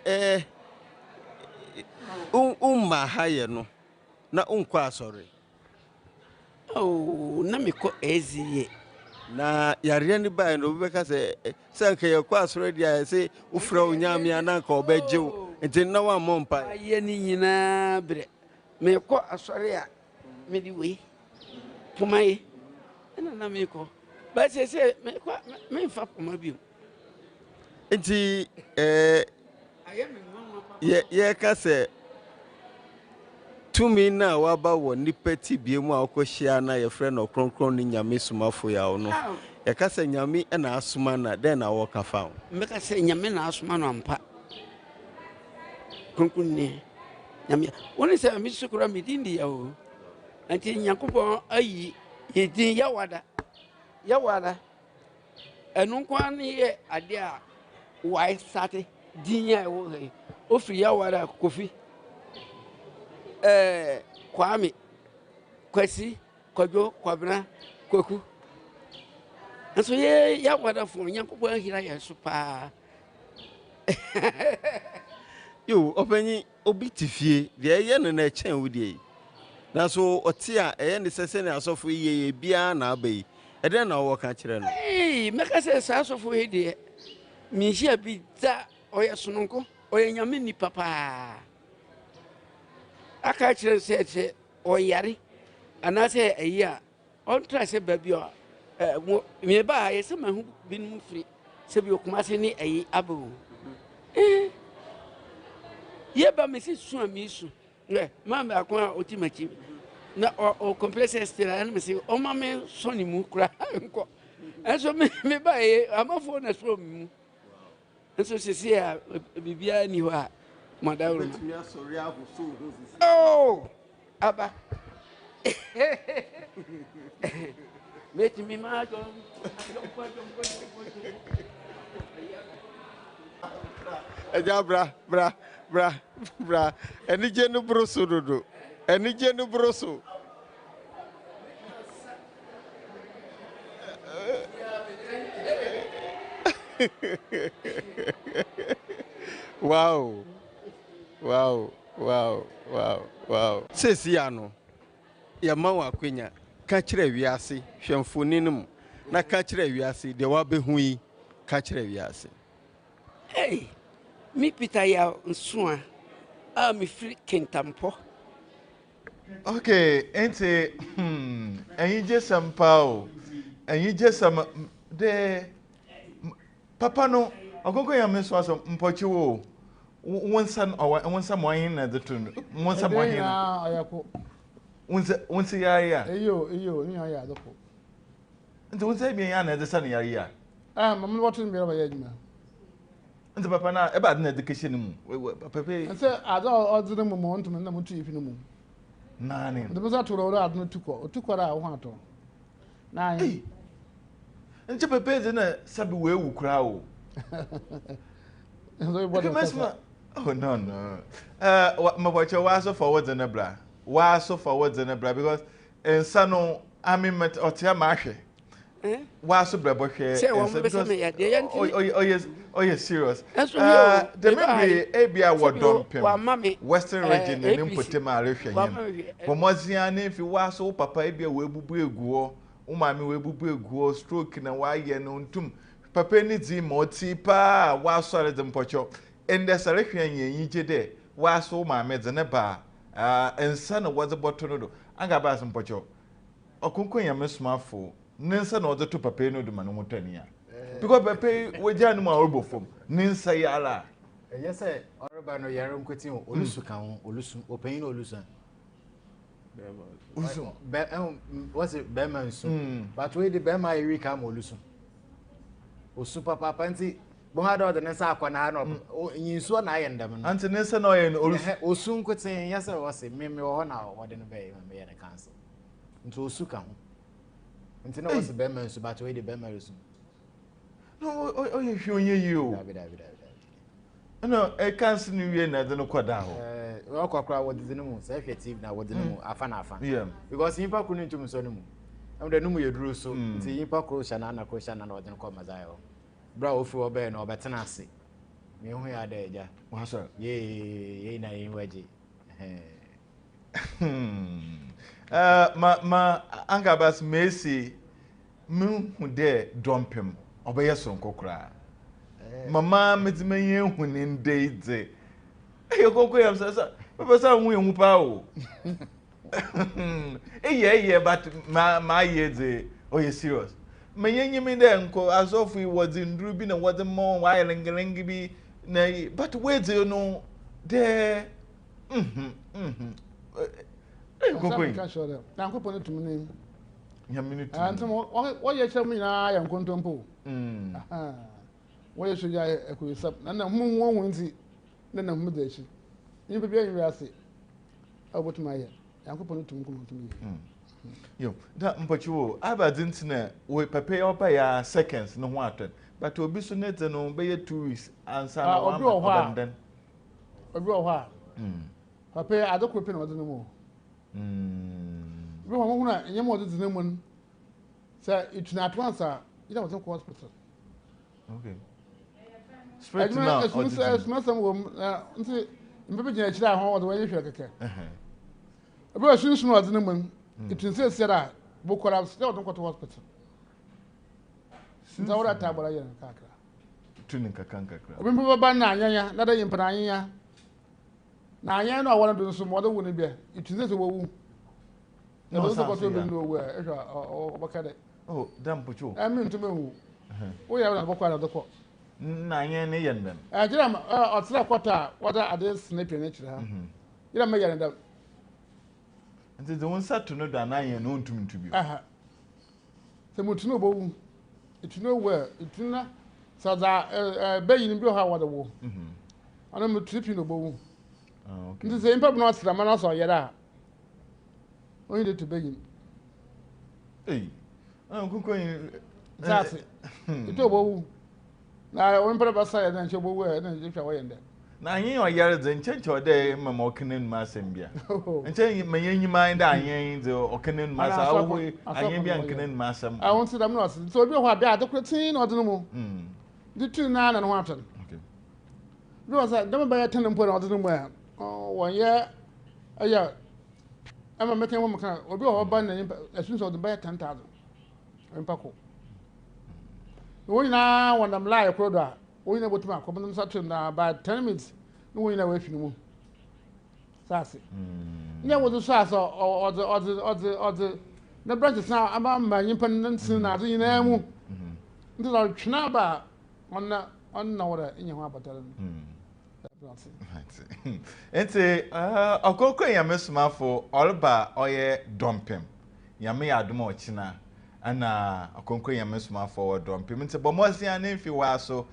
umma haye no na unkwa asori oh na me ko eziye na yare ni bae no obi be ka se sanka ye kwa asori dia se ufra onyame ananka obejew enti na wa mompa aye ni nyina bre me ko asori a me di we pumaye na me ko ba se me ko me fa puma bi enti aye me nwa ye ka se tumi na waba wo nipa ti bie mu a okohia na ye frɛ no Ɔkrɔnkrɔnyi Nyame Somafo ya no ye ka se Nyame na asoma na den na wo ka fa me ka se Nyame na asoma no ampa Ɔkrɔnkrɔnyi Nyame woni se me sukura me din di Yawoh anti Nyankopɔn ayi ye din Yawada enu kwa ne ye ade a why start din ya wo he ofiri Yawada Kofi Kwame Kwasi Kojo Kwabena Koku so ye Yawada fo Nyankopɔn hira ye so pa yo opanyi obi tifie de ye no na chen wudie na so oti a eye ne sese ne asofo ye bia na abai eden na wo ka kire no meka se sa asofo he de mi hia bi da oye sononko oye Nyame ni papa aka kire se oyare ana se eyi a on try se ba bi o me ba ye se mahu binum firi se bi okuma se ni eyi abo ye ba me se su amisu ma me akwa otimachi na o complex estera na me se o ma me soni mu kura nko enso me ba ye amafo na so mu enso se a bibia ni ho a madawro oh aba meti mi ma do eja bra enije no broso dodo enije no broso wow sesi ano ya mawa kwenya ka kire wiase hwemfoni nim na ka kire wiase de wa behu yi ka kire wiase hey mi Peter ya nsoa a mi free kentampo okay ente enyi jesam pao enyi jesam de papa no agogo ya meso aso mpochi wo wonsa mo ahin na detun wonsa mo ahin na ayako wonsa ya eyo ni ya doko ente wonsa bi ya na de san ya mam no watin bi ba ya juma ente papa na e ba de na education mu papa ente ada odire mu mo ntum na mo tu ifi no mu nani de beza to ro adno tukọ ra ho ato na yin ente papa de na sabi we wu kura o so ibo de oh no maboche waso forward in bra waso forward in bra because ensano amimet otia ma hwe waso brabo hwe oh yes serious the memory ebia wodompem western region ne mpotema arehwe him pomozia ne fi waso papa ebia we bubu eguo umami we bubu eguo stroke na waye no ntum papa ni di moti pa waso are de mpocho ende sarehwe anyi jede waso umami de ne ba ensa na wode boto do anga ba so mpocho okonkon ya Somafo ninsa na wode to papa no do manu mutani a because papa we janu ma obofom ninsa yala yes oroba no yare nkoti olusu kan olusu open no olusu what's it Bema nsu but we the Bema iri ka ma olusu osu papa panti bo ha do de nsa akwana no yinsu na ayendam no anti ninsa na oyen olusu osu nkoti yes what's it me ho na wode no be me ye cancel nto osu ka ho nti na what's Bema nsu but we the Bema osu no you hwe onye yi o no e cancel ni wie na de no koda ho okokra wode no mu se hwe tv na wode no mu afa na afa yeah because yimpa kunu ntum so no mu am de no mu yeduru so nti yimpa kro sha na kro sha na wode no ko mazayo bra ofi obe na obetena ase me hu ya da eja wa so ye na yin waje ma angabas Messi mu hu de dompem obeye so nkokra mama metimenye hu ni ndeize kokko yam sasa papa sa hu hu pa o eye but ma yeze oye serious menye mi de nko asofu wodi nduru bi na wodi mo wa yelengelengi bi na but weze no there. Kokoi. Na nkopɔ ne tum ne. Nyame tum. Antum wo ye kyerɛ mu nyinaa yɛ nkontompo. Aha. Wo ye soja ekuyisap. Na hu wo nti na hu da shi. Ni bia yin ase. Abotum aye. Yankopɔ ne tum kum. Yo, that mpachiwo abadintina we pepe oba ya seconds no ho atwen. But obi so net no be 2 weeks answer no one abandon. Obi o ha. Papa adokro pe na ode no mo. Bi ho na nyem ode dina mu. Say it na advance you don't go hospital. Okay. Straight now. As much some nti mbebe gina chira ho ode wan hwe keke. Obi o sunsun ode no mu. It is said that Bukora still don't go to hospital. Since I would have a young kakra. Tuning Kakanka. Remember Banana, not a impanaya. Now, I know one of those mother wouldn't be. It is a woo. No, supposed to be nowhere. What can it? Oh, damn, put you. I mean to me. We have a book out of the court. Nine yen. I tell him, or slap what are this snapping nature? You don't make it. And the one sat to know that I known to me to be. Aha. The Mutuno, it's nowhere. It's not so that baying in Bill the war. I am tripping the bow. The same people not the man also yet. Only to begin. Hey, I'm going. That's it. It's a bow. Now I won't put up a side and show where and if I went there. Na yin o yare den change o dey mama okenen ma sembia enche me yin mind ayen de okenen ma sa wo ayen bia nkenen ma sam I want to them not so be ho bia adokrotin o de mo the two na na ho afen okay do say dem ba ya ten mpo na o de mo ya won ye aya ama meken mo kan obi o ba na asun so de ba 10,000 empako wo na won am lie kro do a we na botima akobon satum na about 10 minutes no we na we fini mu sase nya wo so aso o na branches na aba ma nyimpa ntin na ade nyina mu nti na twena ba onna wora nya ho abatare ente okoko Nyame Somafo olba oye dompem Nyame yadoma ochina ana okoko Nyame Somafo dompem nti bomosia na mfi wa so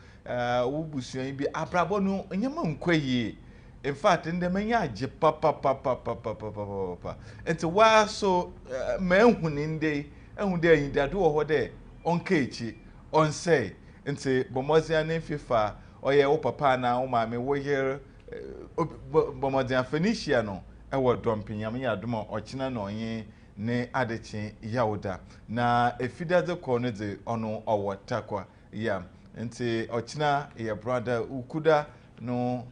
wubusuan bi abrabo no nyama nkwaye in fact ndem anya age papa enti wa so ma ehuni nde ehunde anyidado wo hode onka echi onsei enti bomozia na fifa oye wo papa na wo maame wo here bomozia Phoenicia no ewo dompinyam ya adoma ochina na onye ne adechi Yawoh na efida de ko no de ono owotakwa ya nti ochina ye brother ukuda no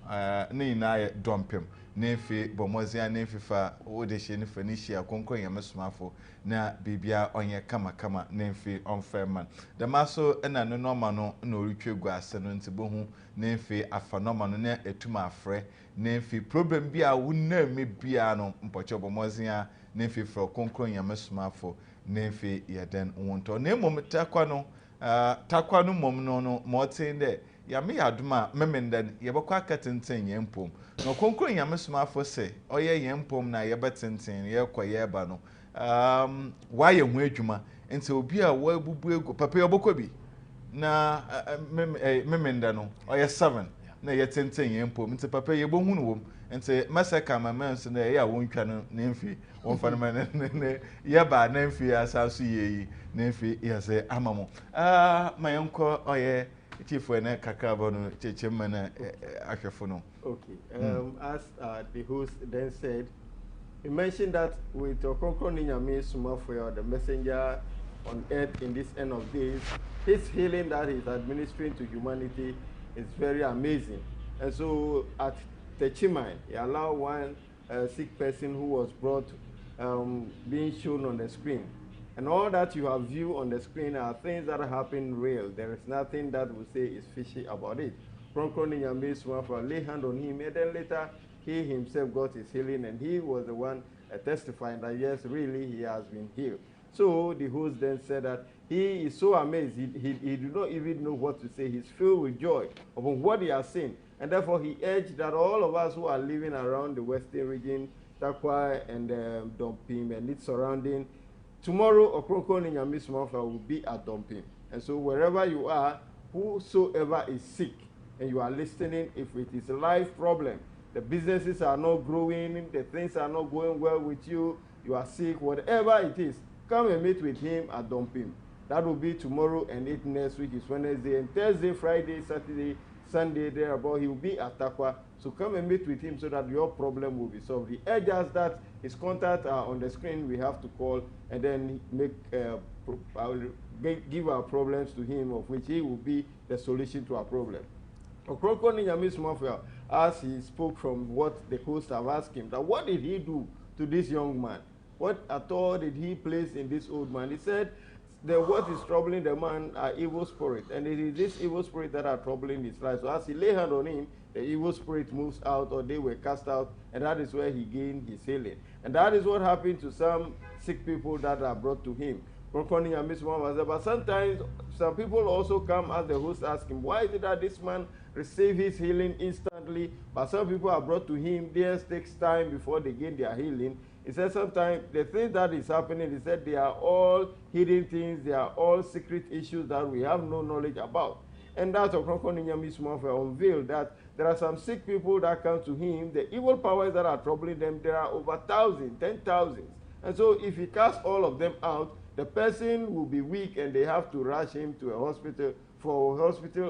ne ina ye dompem nefi bomozia nefifa odehye ne Phoenicia konkon Nyame Somafo na bibia onye kama nefi onferman damaso ena no normal no na oritwegu ase no nti bohu nefi afa normal no na etuma afre nefi problem bia wonna me bia no mpocho bomozia nefi fro konkon Nyame Somafo nefi yeden wonto na emom takwa no takwa no mom no motin de ya me yadoma memenden ye bekwa katenten yempom no konkon Nyame Somafo se oye yempom na ye betenten ye koye ba no wa ye hu adwuma enti obi a wa bubu ego papa yobokọ bi na memenda no oye 7 na ye tenten yempom enti papa ye bohu no wom enti masaka mamans na ye a wontwa no nemfi wonfa no ne ye ba nemfi asaso yeyi nemfi ye se amamo mayenko oye chief ene kakabo no chechema na ahwefo no. Okay, as the host then said, he mentioned that with Ɔkrɔnkrɔnyi Nyame Somafo, the messenger on earth in this end of days, his healing that he's administering to humanity is very amazing. And so at Techimai, he allowed one sick person who was brought being shown on the screen. And all that you have viewed on the screen are things that happen real. There is nothing that we say is fishy about it. Ɔkrɔnkrɔnyi Nyame Somafo lay hand on him, and then later he himself got his healing, and he was the one testifying that yes, really he has been healed. So the host then said that he is so amazed. He do not even know what to say. He's filled with joy upon what he has seen. And therefore, he urged that all of us who are living around the western region, Takwa and Dompim and its surrounding, tomorrow, Ɔkrɔnkrɔnyi Nyame Somafo will be at Dompim. And so wherever you are, whosoever is sick, and you are listening, if it is a life problem, the businesses are not growing, the things are not going well with you, you are sick, whatever it is, come and meet with him at Dompim. That will be tomorrow and 8 next week is Wednesday, and Thursday, Friday, Saturday, Sunday, thereabout, he will be at Takwa. So come and meet with him so that your problem will be solved. He urges us that his contact are on the screen. We have to call and then give our problems to him, of which he will be the solution to our problem. Ɔkrɔnkrɔnyi Nyame Somafo, as he spoke from what the host have asked him, that what did he do to this young man? What at all did he place in this old man? He said that what is troubling the man are evil spirits, and it is this evil spirit that are troubling his life. So as he lay hand on him, the evil spirit moves out, or they were cast out, and that is where he gained his healing. And that is what happened to some sick people that are brought to him. But sometimes some people also come as the host ask him, why is it that this man receive his healing instantly, but some people are brought to him, theirs takes time before they gain their healing. He said sometimes the thing that is happening, he said they are all hidden things, they are all secret issues that we have no knowledge about. And that's Ɔkrɔnkrɔnyi Nyame Somafo unveiled that there are some sick people that come to him, the evil powers that are troubling them, there are over thousands, 10,000s. And so if he casts all of them out, the person will be weak and they have to rush him to a hospital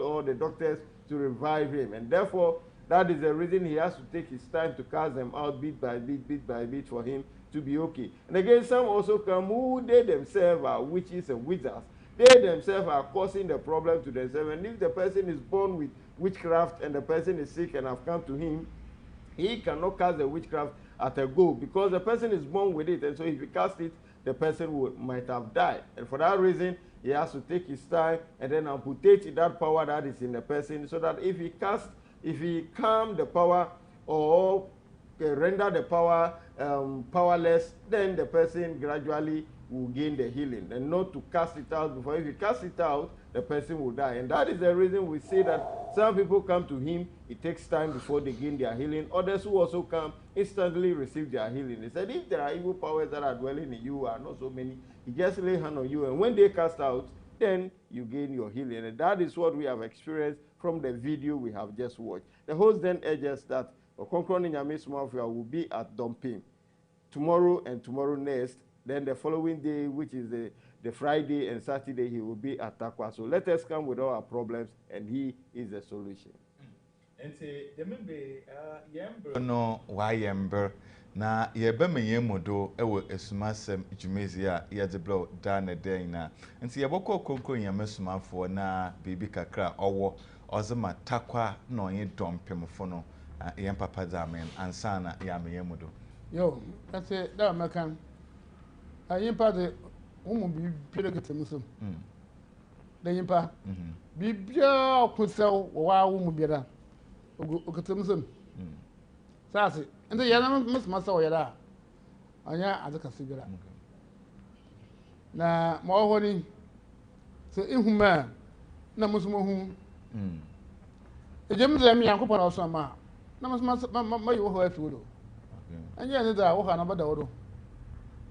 or the doctors to revive him. And therefore, that is the reason he has to take his time to cast them out bit by bit for him to be okay. And again, some also come who they themselves are witches and wizards. They themselves are causing the problem to themselves. And if the person is born with witchcraft and the person is sick and have come to him, he cannot cast the witchcraft at a go because the person is born with it. And so if he casts it, the person might have died. And for that reason, he has to take his time and then amputate that power that is in the person so that if he calm the power or render the power powerless, then the person gradually will gain the healing, and not to cast it out before. If you cast it out, the person will die. And that is the reason we say that some people come to him, it takes time before they gain their healing. Others who also come instantly receive their healing. He said if there are evil powers that are dwelling in you, are not so many, he just lay hand on you, and when they cast out, then you gain your healing. And that is what we have experienced from the video we have just watched. The host then urges that Ɔkrɔnkrɔnyi Nyame Somafo will be at Dompim tomorrow and tomorrow next. Then the following day, which is the Friday and Saturday, he will be at Takwa. So let us come with all our problems, and he is the solution. No, why yember? Na yebe me yemodo ewo esumasem dwumezi a yede blo da na den na nti yebokọ Ɔkrɔnkrɔnyi Nyame Somafo na bibi kakra owo ozema Takwa na onye Dompemfo no yem papa zamen ansa na ya me yemodo yo that's it that makan ayimpa de umu bi pere ketemusum da yimpa bibia okusew wa umu biara oketemusum sase ende yana mesmasa o yara anya azaka sibira na ma ohoni se ihuma na musumo hu ejem zem yankopɔ na osama na ma yo ho afiwo anya ne da wo ha na bada wodo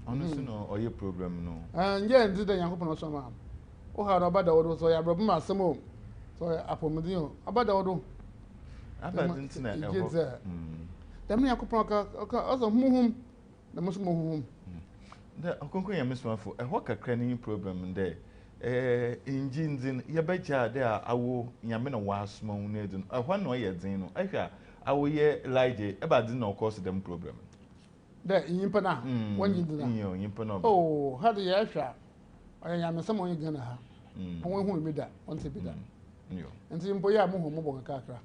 honestly no oye problem no anya ne da yankopɔ na osama wo ha na bada wodo so ya bro ma asemo so apomudin o abada wodo abadin na eho dem yankopɔ ka ozo muhum na musumo hum da Ɔkrɔnkrɔnyi Nyame Somafo eho kakra ni problem there injinzin yebeja de awo Nyame na wasoma hu na edin eho na oye din no ehwa awo ye Elijah ebadin na cause them problem da yimpa na wonyi dina yimpa na oh hade ya hwa oye Nyame sama onye gana ha onwe hu mi da onte bi da yo enti mpo ya mo hu mo bo kakra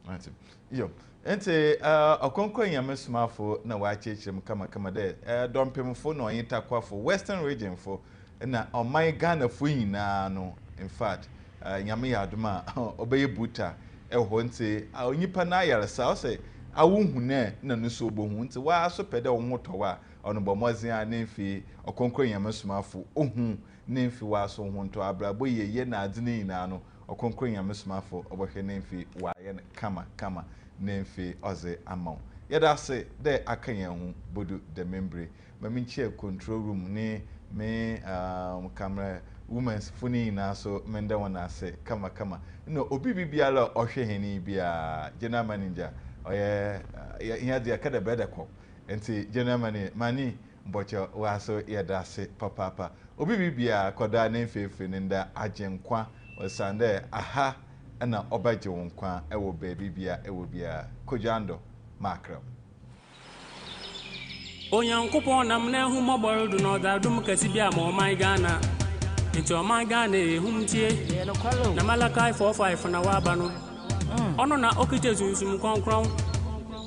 right yo enti Ɔkrɔnkrɔnyi Nyame Somafo na wa chechirem kama de Dompemfo na onye Takwafo Western region fo na oman Ghana fo nyina no in fact Nyame ya adoma obeye buta eho nti onyipa na yaresa o se awuhu na no so obohu nti wa so pede wo hotowa ono bomozen a na mfi Ɔkrɔnkrɔnyi Nyame Somafo ohun nemfi waso honto abrabo ye na adene ina no Ɔkrɔnkrɔnyi Nyame Somafo obɔhwe nemfi waye kama nemfi oze amaw yɛda se de akan hu bodu de membre mami nchie control room ni me camera women's funi na so menda wana se kama no obi bibiala ɔhwe heni bia general manager oye ya dia kada brother ko enti general mani mbocho waso yɛda se papa obi bibia koda na mfefe nda agenkwa osande aha na obaje wonkwa ewo baby bia ewo bia kojando makram Onyankopɔn nam na hu mɔbɔro do no da dum kasi bia ma ɔman Ghana nti ɔman Ghana ehumtie na Malakai 45 na waba no ɔno na okite sunsum kronkron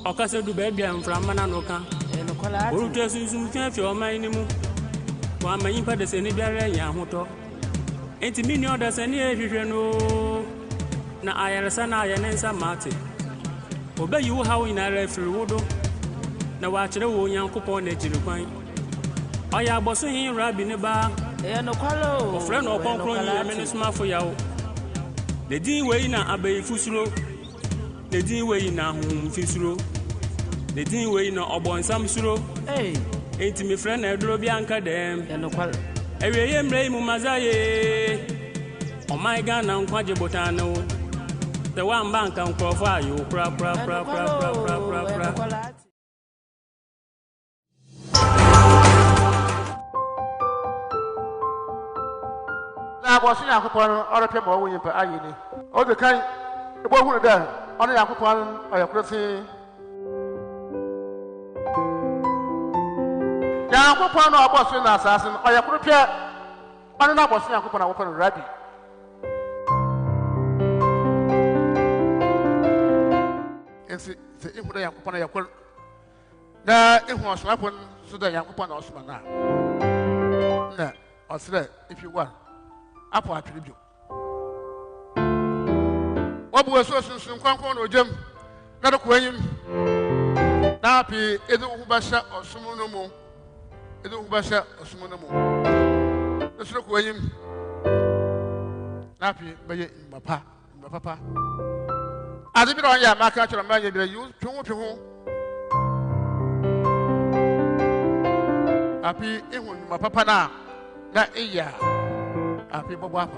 ɔkasa du ba bia mframa na no ka orute sunsum fiafi ɔman ni mu wa manyi pa de seni biara nya ahotɔ enti mini oda seni ehwehwɛ no na ayaresa na ayɛ ne nsa mate obayi wo hawo ina refiri wodo na wakyere wo Nyankopɔn na kyiri kwan ɔyɛ abɔso hin Rabi ne ba no kwalo ɔfrɛ no Ɔkrɔnkrɔnyi Nyame ne Somafo Yawoh ne din wei na abayifu suro ne din wei na ahomfi suro ne din wei na ɔbɔnsam suro enti me frɛ na ɛdoro bi anka dɛm no kwalo ewiye mrei mu mazaye ɔman Ghana nkwaje botan no the one bank and nkrɔfo ayo pra na bosu Yakopon ora pe mo wo yimpa ayini o de kan e bo hunu da ono Yakopon oyakroti Yakopon no abosu na asase no oyakroti ono na bosu Yakopon na wo pe no Rabi ensi se ihu da Yakopon yakol na ihu Somafo so da Yakopon na osuma na osre if you want apo atwiribio wabu eso sunsun kwankwan no jam na do kwanyim na api edu hu basha osumu no mu esro kwanyim na api beye mbapa ade bi ron ya maka choro manye bi yu twu api ehun mbapa na iya api bobo apa